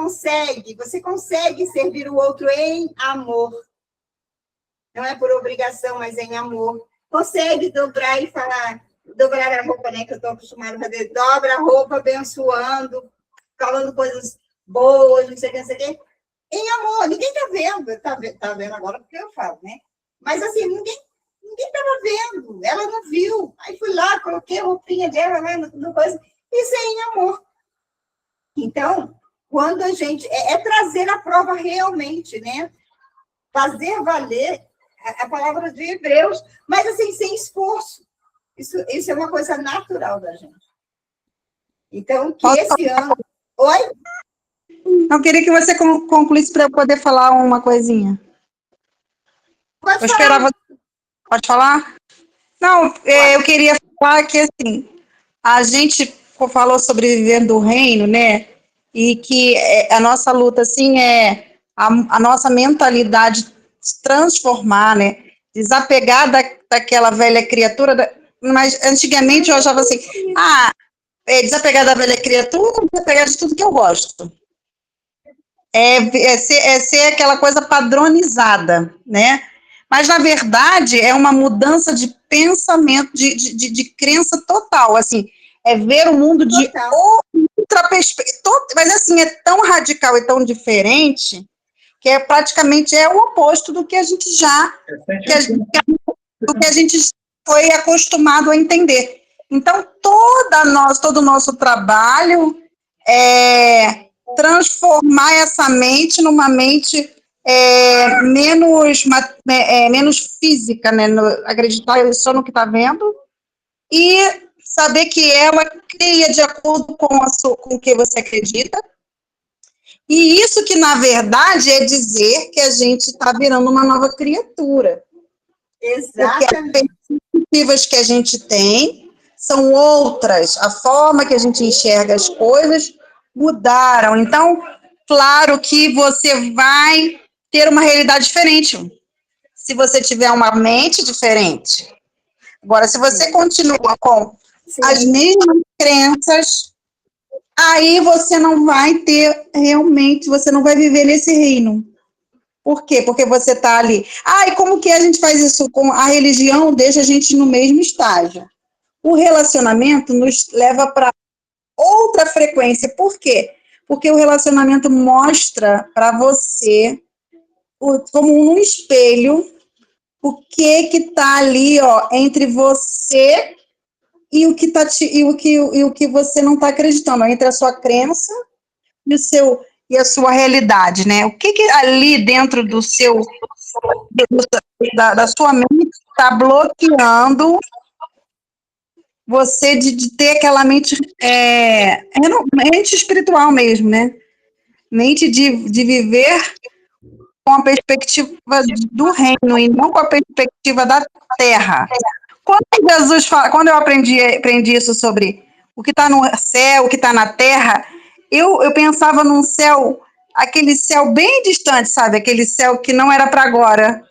consegue servir o outro em amor. Não é por obrigação, mas em amor. Consegue dobrar e falar, dobrar a roupa, né, que eu estou acostumada a fazer, dobra a roupa abençoando, falando coisas boas, não sei o que, em amor. Ninguém está vendo, tá vendo agora porque eu falo, né? Mas assim, ninguém estava vendo, ela não viu. Aí fui lá, coloquei a roupinha dela lá no coisa, isso é em amor. Então, quando a gente... É trazer a prova realmente, né? Fazer valer a palavra de Hebreus, mas assim, sem esforço. Isso é uma coisa natural da gente. Então, que esse ano... Oi? Eu queria que você concluísse para eu poder falar uma coisinha. Pode eu falar. esperava... Pode falar? Não, eu queria falar que, assim, a gente falou sobre viver do reino, né? E que a nossa luta, assim, é a nossa mentalidade se transformar, né? Desapegar daquela velha criatura. Mas antigamente eu achava assim, desapegar da velha criatura, desapegar de tudo que eu gosto. Ser aquela coisa padronizada, né? Mas, na verdade, é uma mudança de pensamento, de crença total, assim, é ver o mundo de outra perspectiva, mas, assim, é tão radical e tão diferente que praticamente é o oposto do que a gente do que a gente foi acostumado a entender. Então, todo o nosso trabalho é transformar essa mente numa mente menos física, né? Acreditar só no que está vendo e saber que ela cria de acordo com o que você acredita. E isso que, na verdade, é dizer que a gente está virando uma nova criatura. Exatamente. Porque as perspectivas que a gente tem são outras. A forma que a gente enxerga as coisas mudaram. Então, claro que você vai ter uma realidade diferente se você tiver uma mente diferente. Agora, se você continua com as mesmas crenças, aí você não vai ter realmente, você não vai viver nesse reino. Por quê? Porque você está ali. E como que a gente faz isso? Com a religião deixa a gente no mesmo estágio. O relacionamento nos leva para outra frequência. Por quê? Porque o relacionamento mostra para você, como um espelho, o que está ali, ó, entre você e o que tá e o que você não está acreditando, entre a sua crença e a sua realidade, né? O que ali dentro do seu da sua mente está bloqueando você de ter aquela mente mente espiritual mesmo, né? Mente de viver com a perspectiva do reino e não com a perspectiva da terra. Quando eu aprendi isso sobre o que está no céu, o que está na terra, eu pensava num céu, aquele céu bem distante, sabe? Aquele céu que não era para agora.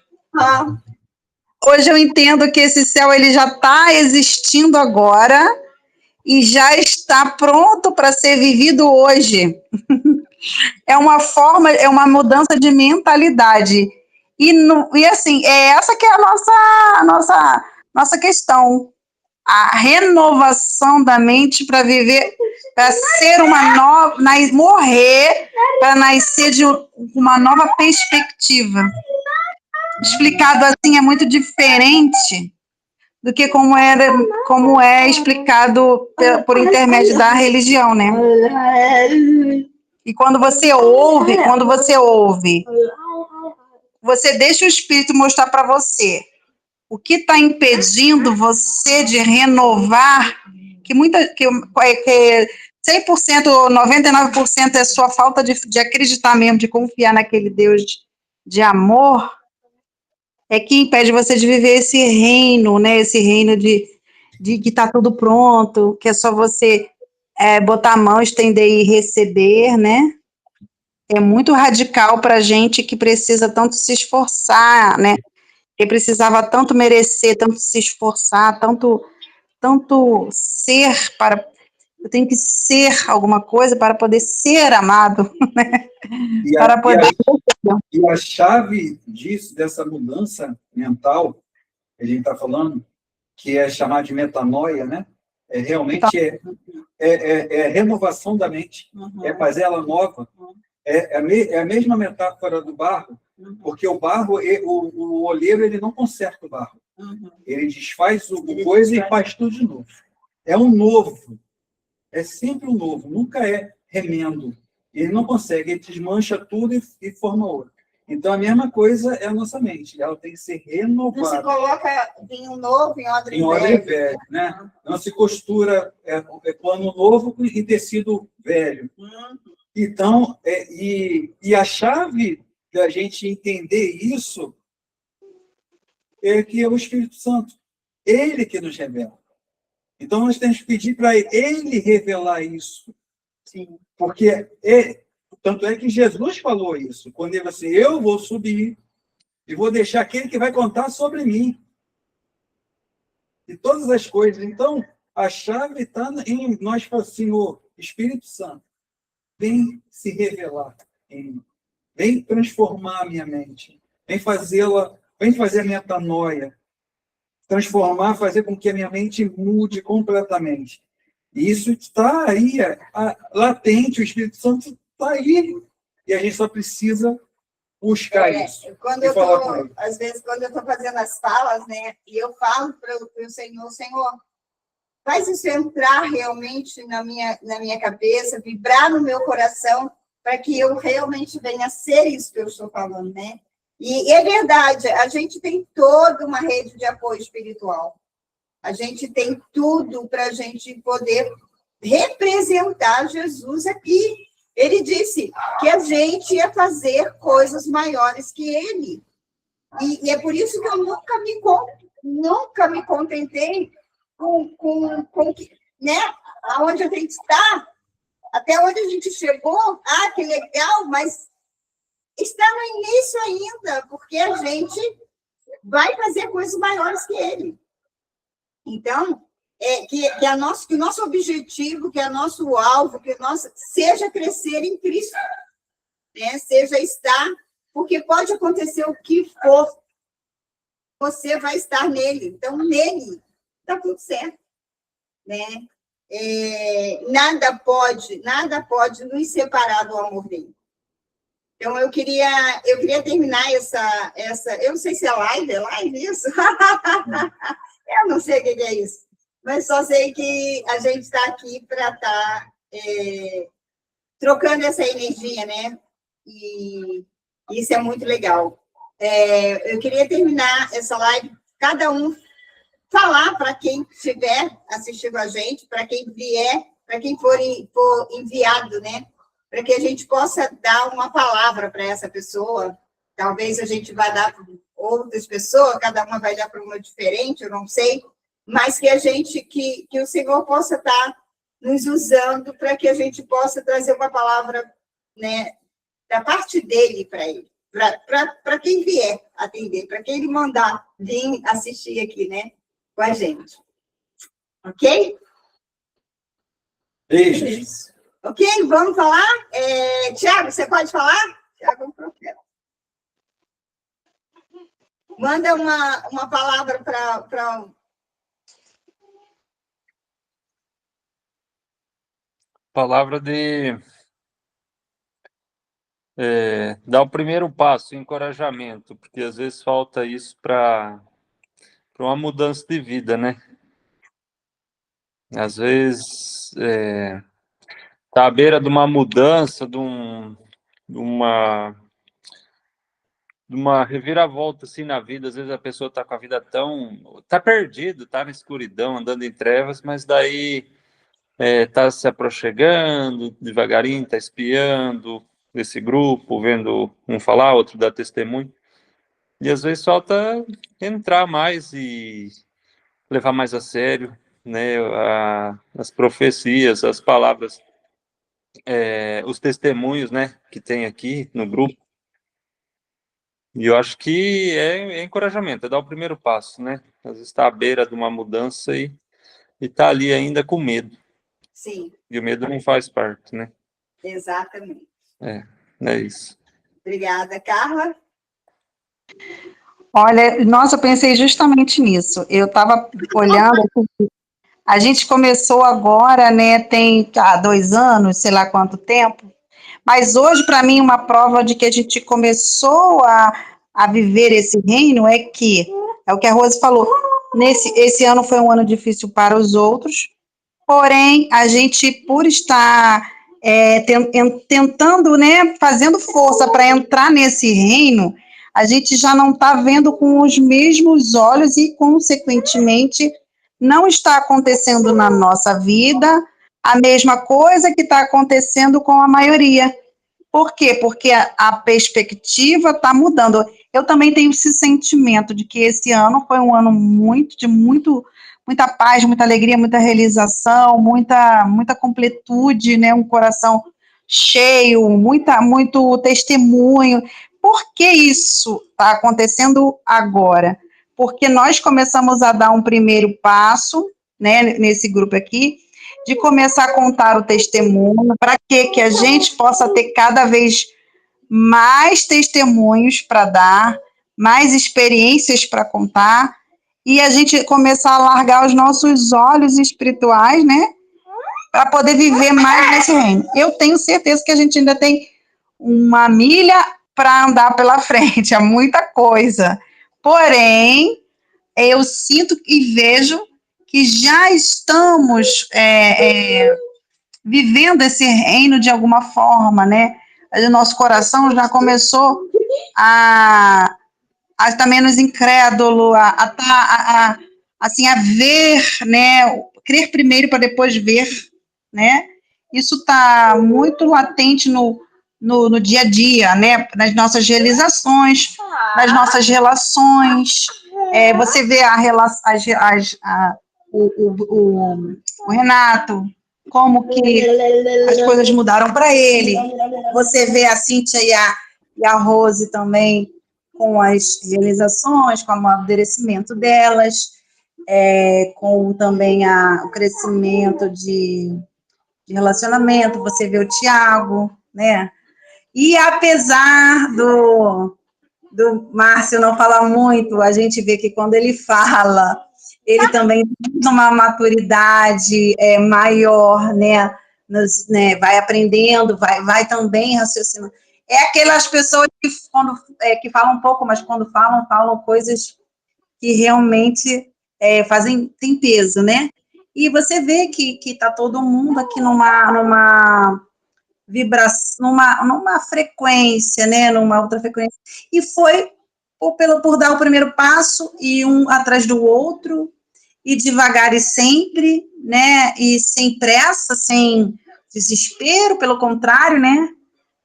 Hoje eu entendo que esse céu ele já está existindo agora e já está pronto para ser vivido hoje. É uma mudança de mentalidade. E assim, essa que é a nossa questão. A renovação da mente para viver, para ser uma nova, morrer, para nascer de uma nova perspectiva. Explicado assim é muito diferente do que como é explicado por intermédio da religião, né? E quando você ouve, você deixa o Espírito mostrar para você o que está impedindo você de renovar, que 100% ou 99% é sua falta de acreditar mesmo, de confiar naquele Deus de amor, é que impede você de viver esse reino, né? Esse reino de que está tudo pronto, que é só você botar a mão, estender e receber, né? É muito radical para a gente que precisa tanto se esforçar, né? Que precisava tanto merecer, tanto se esforçar, tanto ser para... Eu tenho que ser alguma coisa para poder ser amado, né? E a chave dessa mudança mental, que a gente está falando, que é chamada de metanoia, né? Realmente é renovação da mente, é fazer ela nova. É a mesma metáfora do barro, porque o barro, o oleiro, ele não conserta o barro. Ele desfaz o coisa e faz tudo de novo. É um novo. É sempre um novo. Nunca é remendo. Ele não consegue. Ele desmancha tudo e forma outro. Então, a mesma coisa é a nossa mente. Ela tem que ser renovada. Não se coloca vinho novo em odre velho. Né? Não se costura pano novo em tecido velho. Então, e a chave da gente entender isso é que é o Espírito Santo. Ele que nos revela. Então, nós temos que pedir para ele revelar isso. Sim. Porque tanto é que Jesus falou isso. Quando ele falou assim, eu vou subir e vou deixar aquele que vai contar sobre mim. E todas as coisas. Então, a chave está em nós falar, Senhor, Espírito Santo, vem se revelar em mim. Vem transformar a minha mente. Vem fazer a metanoia. Transformar, fazer com que a minha mente mude completamente. E isso está aí, latente, o Espírito Santo está aí. E a gente só precisa buscar isso. Às vezes, quando eu estou fazendo as falas, né, e eu falo para o Senhor, faz isso entrar realmente na minha cabeça, vibrar no meu coração, para que eu realmente venha a ser isso que eu estou falando, né? E é verdade, a gente tem toda uma rede de apoio espiritual. A gente tem tudo para a gente poder representar Jesus aqui. Ele disse que a gente ia fazer coisas maiores que ele. E é por isso que eu nunca me contentei com né? Aonde a gente está, até onde a gente chegou. Ah, que legal, mas está no início ainda, porque a gente vai fazer coisas maiores que ele. Então, que o nosso objetivo, que é nosso alvo, seja crescer em Cristo, né? Seja estar, porque pode acontecer o que for, você vai estar nele. Então, nele está tudo certo, né? Nada pode nos separar do amor dele. Então, eu queria terminar essa, eu não sei se é live isso? Eu não sei o que é isso, mas só sei que a gente está aqui para estar trocando essa energia, né? E isso é muito legal. Eu queria terminar essa live, cada um falar para quem estiver assistindo a gente, para quem vier, para quem for enviado, né? Para que a gente possa dar uma palavra para essa pessoa. Talvez a gente vá dar para outras pessoas, cada uma vai dar para uma diferente, eu não sei, mas que o Senhor possa estar nos usando para que a gente possa trazer uma palavra, né, da parte dele para ele, para quem vier atender, para quem ele mandar vir assistir aqui, né, com a gente. Ok? Beijos. Ok, vamos falar? Tiago, você pode falar? Tiago é um profeta. Manda uma palavra para... Palavra de dar o primeiro passo, encorajamento, porque às vezes falta isso para uma mudança de vida, né? Às vezes tá à beira de uma mudança, de uma reviravolta assim na vida. Às vezes a pessoa tá com a vida tá perdido, tá na escuridão, andando em trevas, mas daí tá se aproximando devagarinho, tá espiando esse grupo, vendo um falar, outro dar testemunho. E às vezes falta entrar mais e levar mais a sério, né, as profecias, as palavras, os testemunhos, né, que tem aqui no grupo. E eu acho que é encorajamento, é dar o primeiro passo, né? Às vezes está à beira de uma mudança e está ali ainda com medo. Sim. E o medo não faz parte, né? Exatamente. É isso. Obrigada, Carla. Olha, nossa, eu pensei justamente nisso. Eu estava olhando, a gente começou agora, né? Tem 2 anos, sei lá quanto tempo, mas hoje, para mim, uma prova de que a gente começou a viver esse reino é o que a Rose falou, esse ano foi um ano difícil para os outros, porém, a gente, por estar tentando, né, fazendo força para entrar nesse reino, a gente já não está vendo com os mesmos olhos e, consequentemente, não está acontecendo na nossa vida a mesma coisa que está acontecendo com a maioria. Por quê? Porque a perspectiva está mudando. Eu também tenho esse sentimento de que esse ano foi um ano muita paz, muita alegria, muita realização, muita completude, né? Um coração cheio, muito testemunho. Por que isso está acontecendo agora? Porque nós começamos a dar um primeiro passo, né, nesse grupo aqui, de começar a contar o testemunho, para que a gente possa ter cada vez mais testemunhos para dar, mais experiências para contar, e a gente começar a largar os nossos olhos espirituais, né, para poder viver mais nesse reino. Eu tenho certeza que a gente ainda tem uma milha para andar pela frente, há muita coisa. Porém, eu sinto e vejo que já estamos vivendo esse reino de alguma forma, né? o nosso coração já começou a estar menos incrédulo, assim, a ver, né, crer primeiro para depois ver, né? Isso está muito latente no dia a dia, né? Nas nossas realizações, nas nossas relações. Você vê o Renato, como que as coisas mudaram para ele. Você vê a Cíntia e a Rose também com as realizações, com o amadurecimento delas, com também o crescimento de relacionamento. Você vê o Tiago, né? E apesar do Márcio não falar muito, a gente vê que quando ele fala, ele também tem uma maturidade maior, né? Vai aprendendo, vai também raciocinando. É aquelas pessoas que falam pouco, mas quando falam coisas que realmente tem peso, né? E você vê que está todo mundo aqui numa vibração, numa frequência, né? Numa outra frequência. E foi por dar o primeiro passo, e um atrás do outro, e devagar e sempre, né? E sem pressa, sem desespero, pelo contrário, né?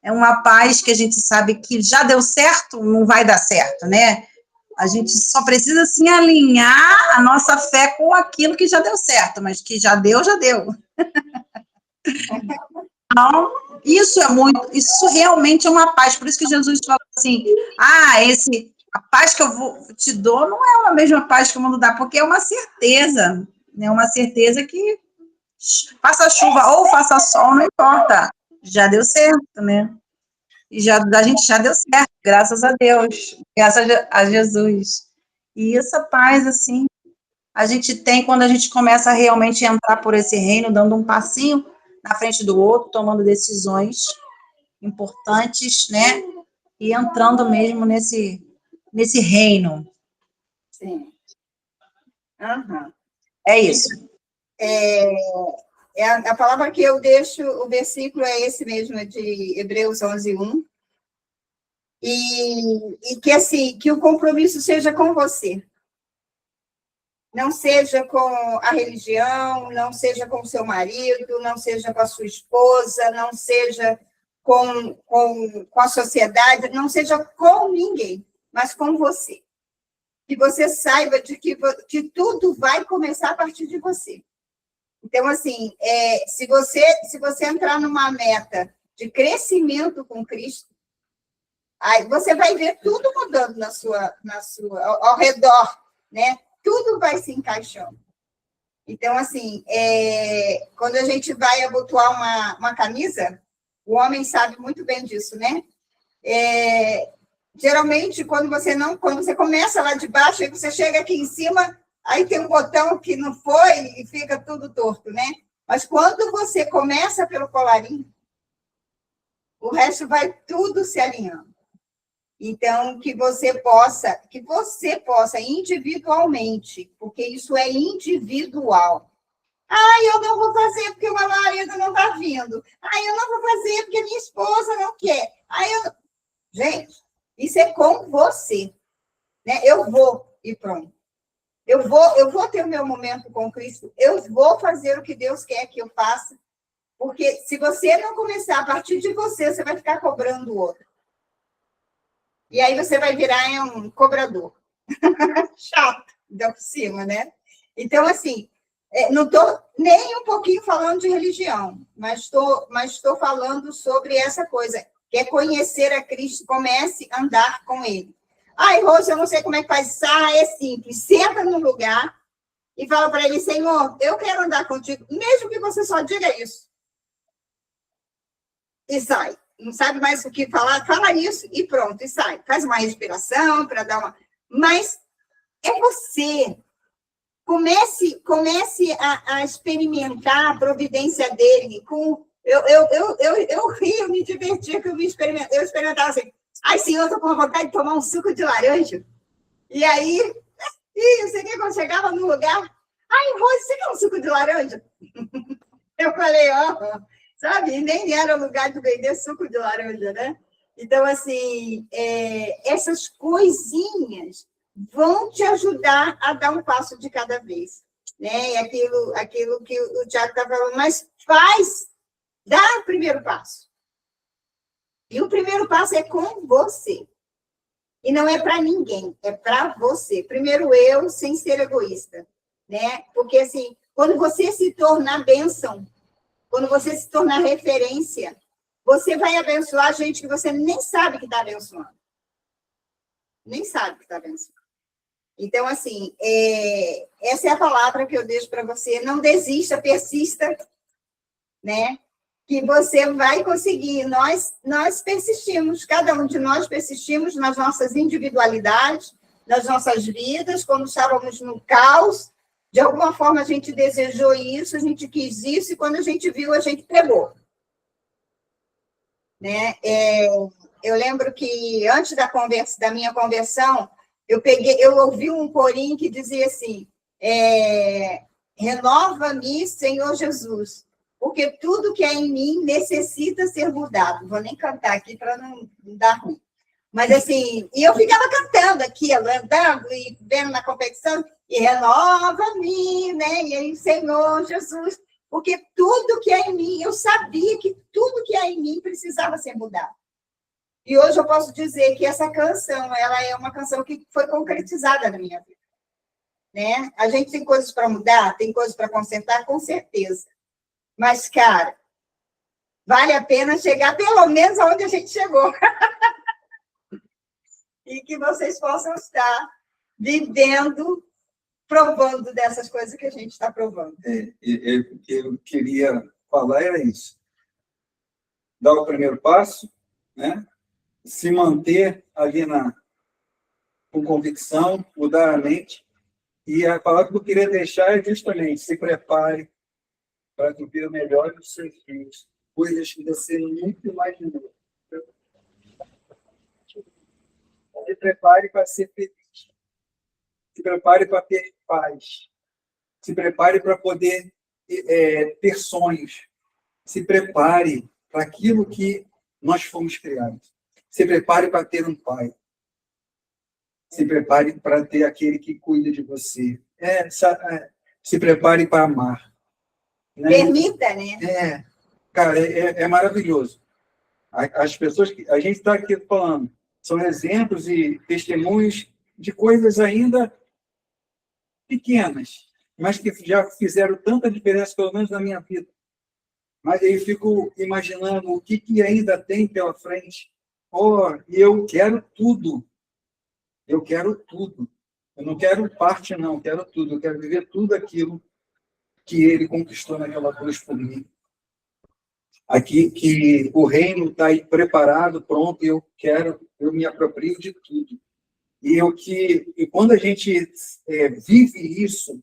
É uma paz que a gente sabe que já deu certo, não vai dar certo, né? A gente só precisa, assim, alinhar a nossa fé com aquilo que já deu certo, mas que já deu, já deu. Então, isso realmente é uma paz. Por isso que Jesus fala assim, a paz que eu te dou não é a mesma paz que o mundo dá, porque é uma certeza, né? Uma certeza que faça chuva ou faça sol, não importa. Já deu certo, né? E a gente já deu certo, graças a Deus, graças a Jesus. E essa paz, assim, a gente tem quando a gente começa a realmente entrar por esse reino, dando um passinho na frente do outro, tomando decisões importantes, né? E entrando mesmo nesse reino. Sim. Uhum. É isso. A palavra que eu deixo, o versículo é esse mesmo, de Hebreus 11:1. E que, assim, que o compromisso seja com você. Não seja com a religião, não seja com o seu marido, não seja com a sua esposa, não seja com a sociedade, não seja com ninguém, mas com você. Que você saiba de que tudo vai começar a partir de você. Então, assim, se você entrar numa meta de crescimento com Cristo, aí você vai ver tudo mudando ao redor, né? Tudo vai se encaixando. Então, assim, quando a gente vai abotoar uma camisa, o homem sabe muito bem disso, né? Geralmente, quando você começa lá de baixo, aí você chega aqui em cima, aí tem um botão que não foi e fica tudo torto, né? Mas quando você começa pelo colarinho, o resto vai tudo se alinhando. Então, que você possa individualmente, porque isso é individual. Eu não vou fazer porque o meu marido não está vindo. Eu não vou fazer porque minha esposa não quer. Gente, isso é com você, né? Eu vou e pronto. Eu vou ter o meu momento com Cristo. Eu vou fazer o que Deus quer que eu faça. Porque se você não começar a partir de você, você vai ficar cobrando o outro. E aí você vai virar um cobrador. Chato, de por cima, né? Então, assim, não estou nem um pouquinho falando de religião, mas estou falando sobre essa coisa, que é conhecer a Cristo, comece a andar com Ele. Rose, eu não sei como é que faz. É simples. Senta num lugar e fala para Ele, Senhor, eu quero andar contigo, mesmo que você só diga isso. E sai. Não sabe mais o que falar, fala isso e pronto, e sai. Faz uma respiração para dar uma... Mas é você. Comece a experimentar a providência dele. Eu rio, me divertia, que eu experimentava assim. Senhor, eu estou com vontade de tomar um suco de laranja. E aí, eu sei que quando chegava no lugar, Rose, você quer um suco de laranja? Eu falei, sabe? E nem era lugar de vender suco de laranja, né? Então, assim, essas coisinhas vão te ajudar a dar um passo de cada vez, né? E aquilo que o Tiago está falando, mas dá o primeiro passo. E o primeiro passo é com você. E não é para ninguém, é para você. Primeiro eu, sem ser egoísta, né? Porque, assim, quando você se tornar bênção, quando você se tornar referência, você vai abençoar gente que você nem sabe que está abençoando. Nem sabe que está abençoando. Então, assim, essa é a palavra que eu deixo para você. Não desista, persista, né? Que você vai conseguir. Nós persistimos, cada um de nós persistimos nas nossas individualidades, nas nossas vidas, quando estávamos no caos. De alguma forma, a gente desejou isso, a gente quis isso, e quando a gente viu, a gente pegou. Né? Eu lembro que, antes da minha conversão, eu ouvi um corinho que dizia assim, renova-me, Senhor Jesus, porque tudo que é em mim necessita ser mudado. Vou nem cantar aqui para não dar ruim. Mas, assim, e eu ficava cantando aqui, andando e vendo na competição, e renova-me, né? E aí, Senhor Jesus, porque tudo que é em mim, eu sabia que tudo que é em mim precisava ser mudado. E hoje eu posso dizer que essa canção, ela é uma canção que foi concretizada na minha vida. Né? A gente tem coisas para mudar, tem coisas para consertar, com certeza. Mas, cara, vale a pena chegar pelo menos aonde a gente chegou. E que vocês possam estar vivendo, provando dessas coisas que a gente está provando. Eu queria falar era isso. Dar o primeiro passo, né? Se manter ali com convicção, mudar a mente. E a palavra que eu queria deixar é justamente: se prepare para viver o melhor dos seus filhos, coisas que você nunca imaginou. Se prepare para ser feliz. Se prepare para ter paz. Se prepare para poder ter sonhos. Se prepare para aquilo que nós fomos criados. Se prepare para ter um pai. Se prepare para ter aquele que cuida de você. Se prepare para amar. Né? Permita, né? Cara, é maravilhoso. As pessoas que a gente está aqui falando são exemplos e testemunhos de coisas ainda pequenas, mas que já fizeram tanta diferença, pelo menos na minha vida. Mas aí fico imaginando o que ainda tem pela frente. E eu quero tudo. Eu quero tudo. Eu não quero parte, não. Eu quero tudo. Eu quero viver tudo aquilo que ele conquistou naquela cruz por mim. Aqui, que o reino está aí preparado, pronto, eu me aproprio de tudo. E quando a gente vive isso,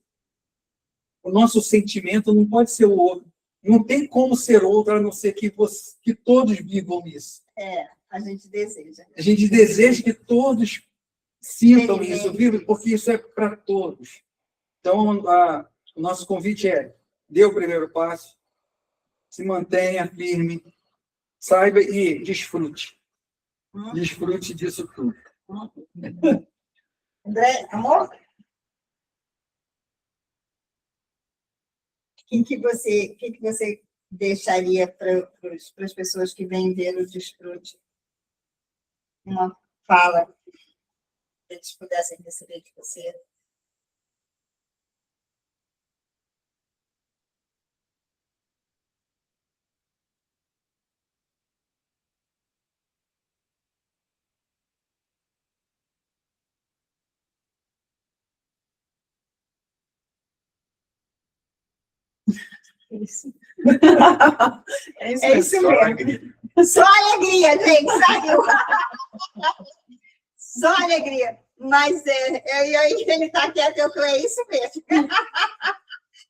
o nosso sentimento não pode ser o outro. Não tem como ser outro, a não ser que todos vivam isso. A gente deseja. A gente deseja que todos sintam isso, vivam, porque isso é para todos. Então, o nosso convite dê o primeiro passo, se mantenha firme, saiba e desfrute. Desfrute disso tudo. André, amor? O que você deixaria para as pessoas que vêm ver o desfrute? Uma fala que eles pudessem receber de você? Isso. É isso mesmo. Só alegria, gente, saiu. Só alegria. Mas aí ele está quieto, eu falei, é isso mesmo.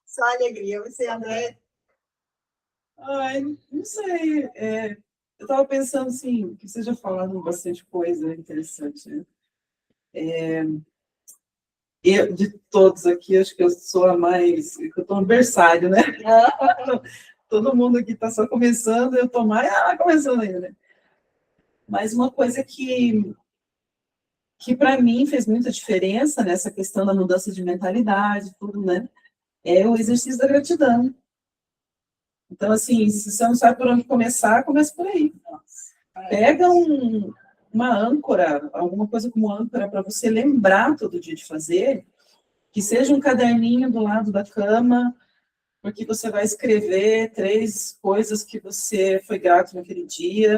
Só alegria. Você, André? Ai, não sei. Eu estava pensando, assim, que você já falando bastante coisa interessante, né? De todos aqui, acho que eu sou a mais... Eu estou no berçário, né? todo mundo aqui está só começando, eu estou mais começando ainda, né? Mas uma coisa que para mim fez muita diferença nessa questão da mudança de mentalidade, tudo, né? É o exercício da gratidão. Então, assim, se você não sabe por onde começar, comece por aí. Pega uma âncora, alguma coisa como âncora para você lembrar todo dia de fazer, que seja um caderninho do lado da cama, porque você vai escrever 3 coisas que você foi grato naquele dia,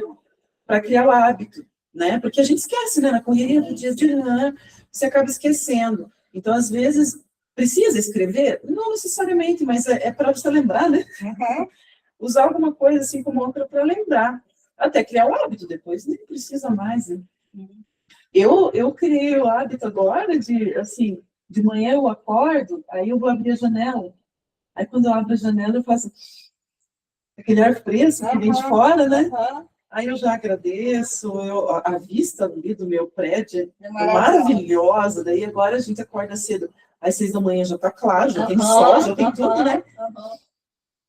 para criar o hábito, né? Porque a gente esquece, né? Na correria do dia a dia, você acaba esquecendo. Então, às vezes, precisa escrever? Não necessariamente, mas é para você lembrar, né? Usar alguma coisa assim como outra para lembrar. Até criar o hábito depois, nem precisa mais, né? Eu criei o hábito agora de, assim, de manhã eu acordo, aí eu vou abrir a janela. Aí, quando eu abro a janela, eu faço aquele ar fresco que vem de fora, né? Aí eu já agradeço, a vista ali do meu prédio é maravilhosa. Daí agora a gente acorda cedo, às 6 da manhã já tá claro, já tem sol, já tem tudo, né?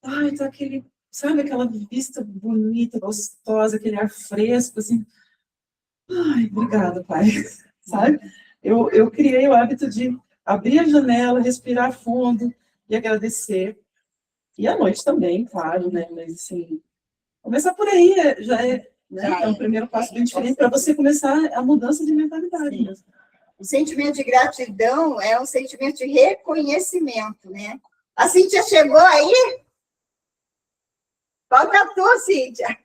Ai, tá aquele, sabe, aquela vista bonita, gostosa, aquele ar fresco, assim. Ai, obrigada, pai. Sabe? Eu criei o hábito de abrir a janela, respirar fundo e agradecer. E à noite também, claro, né? Mas assim, começar por aí já é, né? É um primeiro passo bem diferente para você começar a mudança de mentalidade mesmo. O sentimento de gratidão é um sentimento de reconhecimento, né? A Cíntia chegou aí? Falta tu, Cíntia.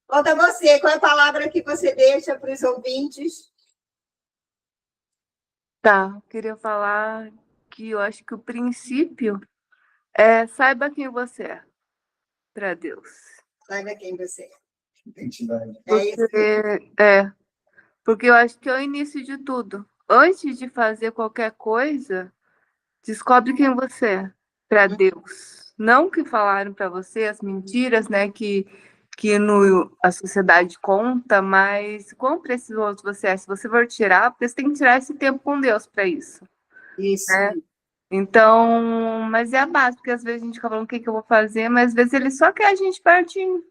Falta você. Qual é a palavra que você deixa para os ouvintes? Tá, eu queria falar que eu acho que o princípio é saiba quem você é para Deus. Saiba quem você é. Identidade. É isso. Porque eu acho que é o início de tudo. Antes de fazer qualquer coisa, descobre quem você é para Deus. Não que falaram para você as mentiras, né, que a sociedade conta, mas quão precioso você é. Se você for tirar, porque você tem que tirar esse tempo com Deus para isso. Isso. Né? Então, mas é a base, porque às vezes a gente fica falando o que eu vou fazer, mas às vezes ele só quer a gente pertinho.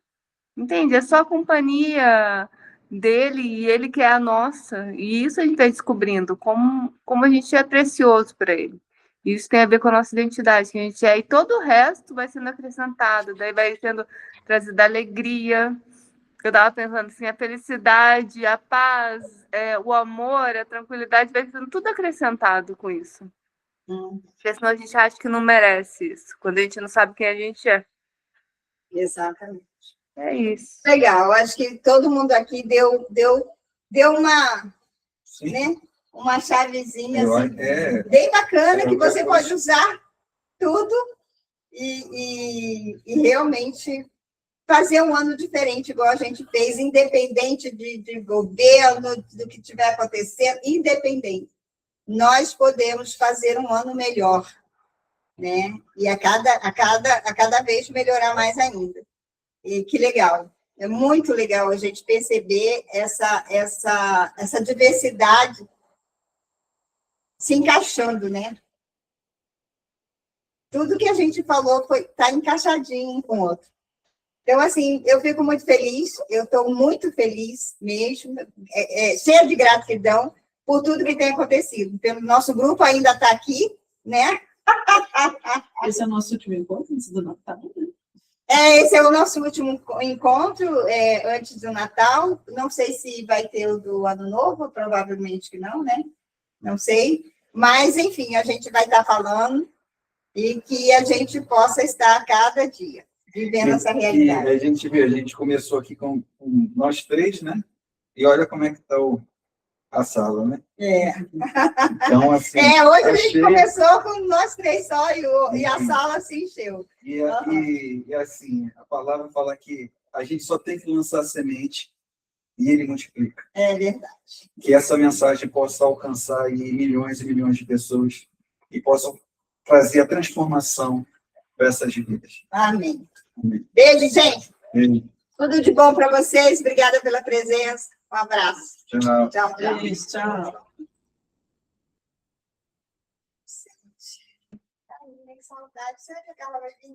Entende? É só a companhia dele e ele que é a nossa. E isso a gente vai descobrindo, como a gente é precioso para ele. Isso tem a ver com a nossa identidade, que a gente é, e todo o resto vai sendo acrescentado, daí vai sendo trazida alegria. Eu estava pensando assim, a felicidade, a paz, o amor, a tranquilidade, vai sendo tudo acrescentado com isso. Porque senão a gente acha que não merece isso, quando a gente não sabe quem a gente é. Exatamente. É isso. Legal, acho que todo mundo aqui deu uma, né, uma chavezinha assim, bem bacana, que você pode usar tudo e realmente fazer um ano diferente, igual a gente fez, independente de governo, do que estiver acontecendo, independente. Nós podemos fazer um ano melhor, né? E a cada vez melhorar mais ainda. E que legal. É muito legal a gente perceber essa diversidade se encaixando, né? Tudo que a gente falou está encaixadinho um com o outro. Então, assim, eu fico muito feliz, eu estou muito feliz mesmo, cheia de gratidão por tudo que tem acontecido. O nosso grupo ainda está aqui, né? Esse é o nosso último encontro antes do Natal, né? Esse é o nosso último encontro antes do Natal. Não sei se vai ter o do Ano Novo, provavelmente que não, né? Não sei. Mas, enfim, a gente vai estar falando e que a gente possa estar cada dia vivendo essa realidade. E a gente começou aqui com nós 3, né? E olha como é que está a sala, né? Então, assim, hoje a gente começou com nós 3 só e a sala se encheu. E assim, a palavra fala que a gente só tem que lançar semente e ele multiplica. É verdade. Que essa mensagem possa alcançar aí milhões e milhões de pessoas e possam trazer a transformação para essas vidas. Amém. Beijo, gente. Tudo de bom para vocês. Obrigada pela presença. Um abraço. Tchau. Tchau, tchau. Beijo, tchau. Ai, que saudade. Será que aquela vai vir?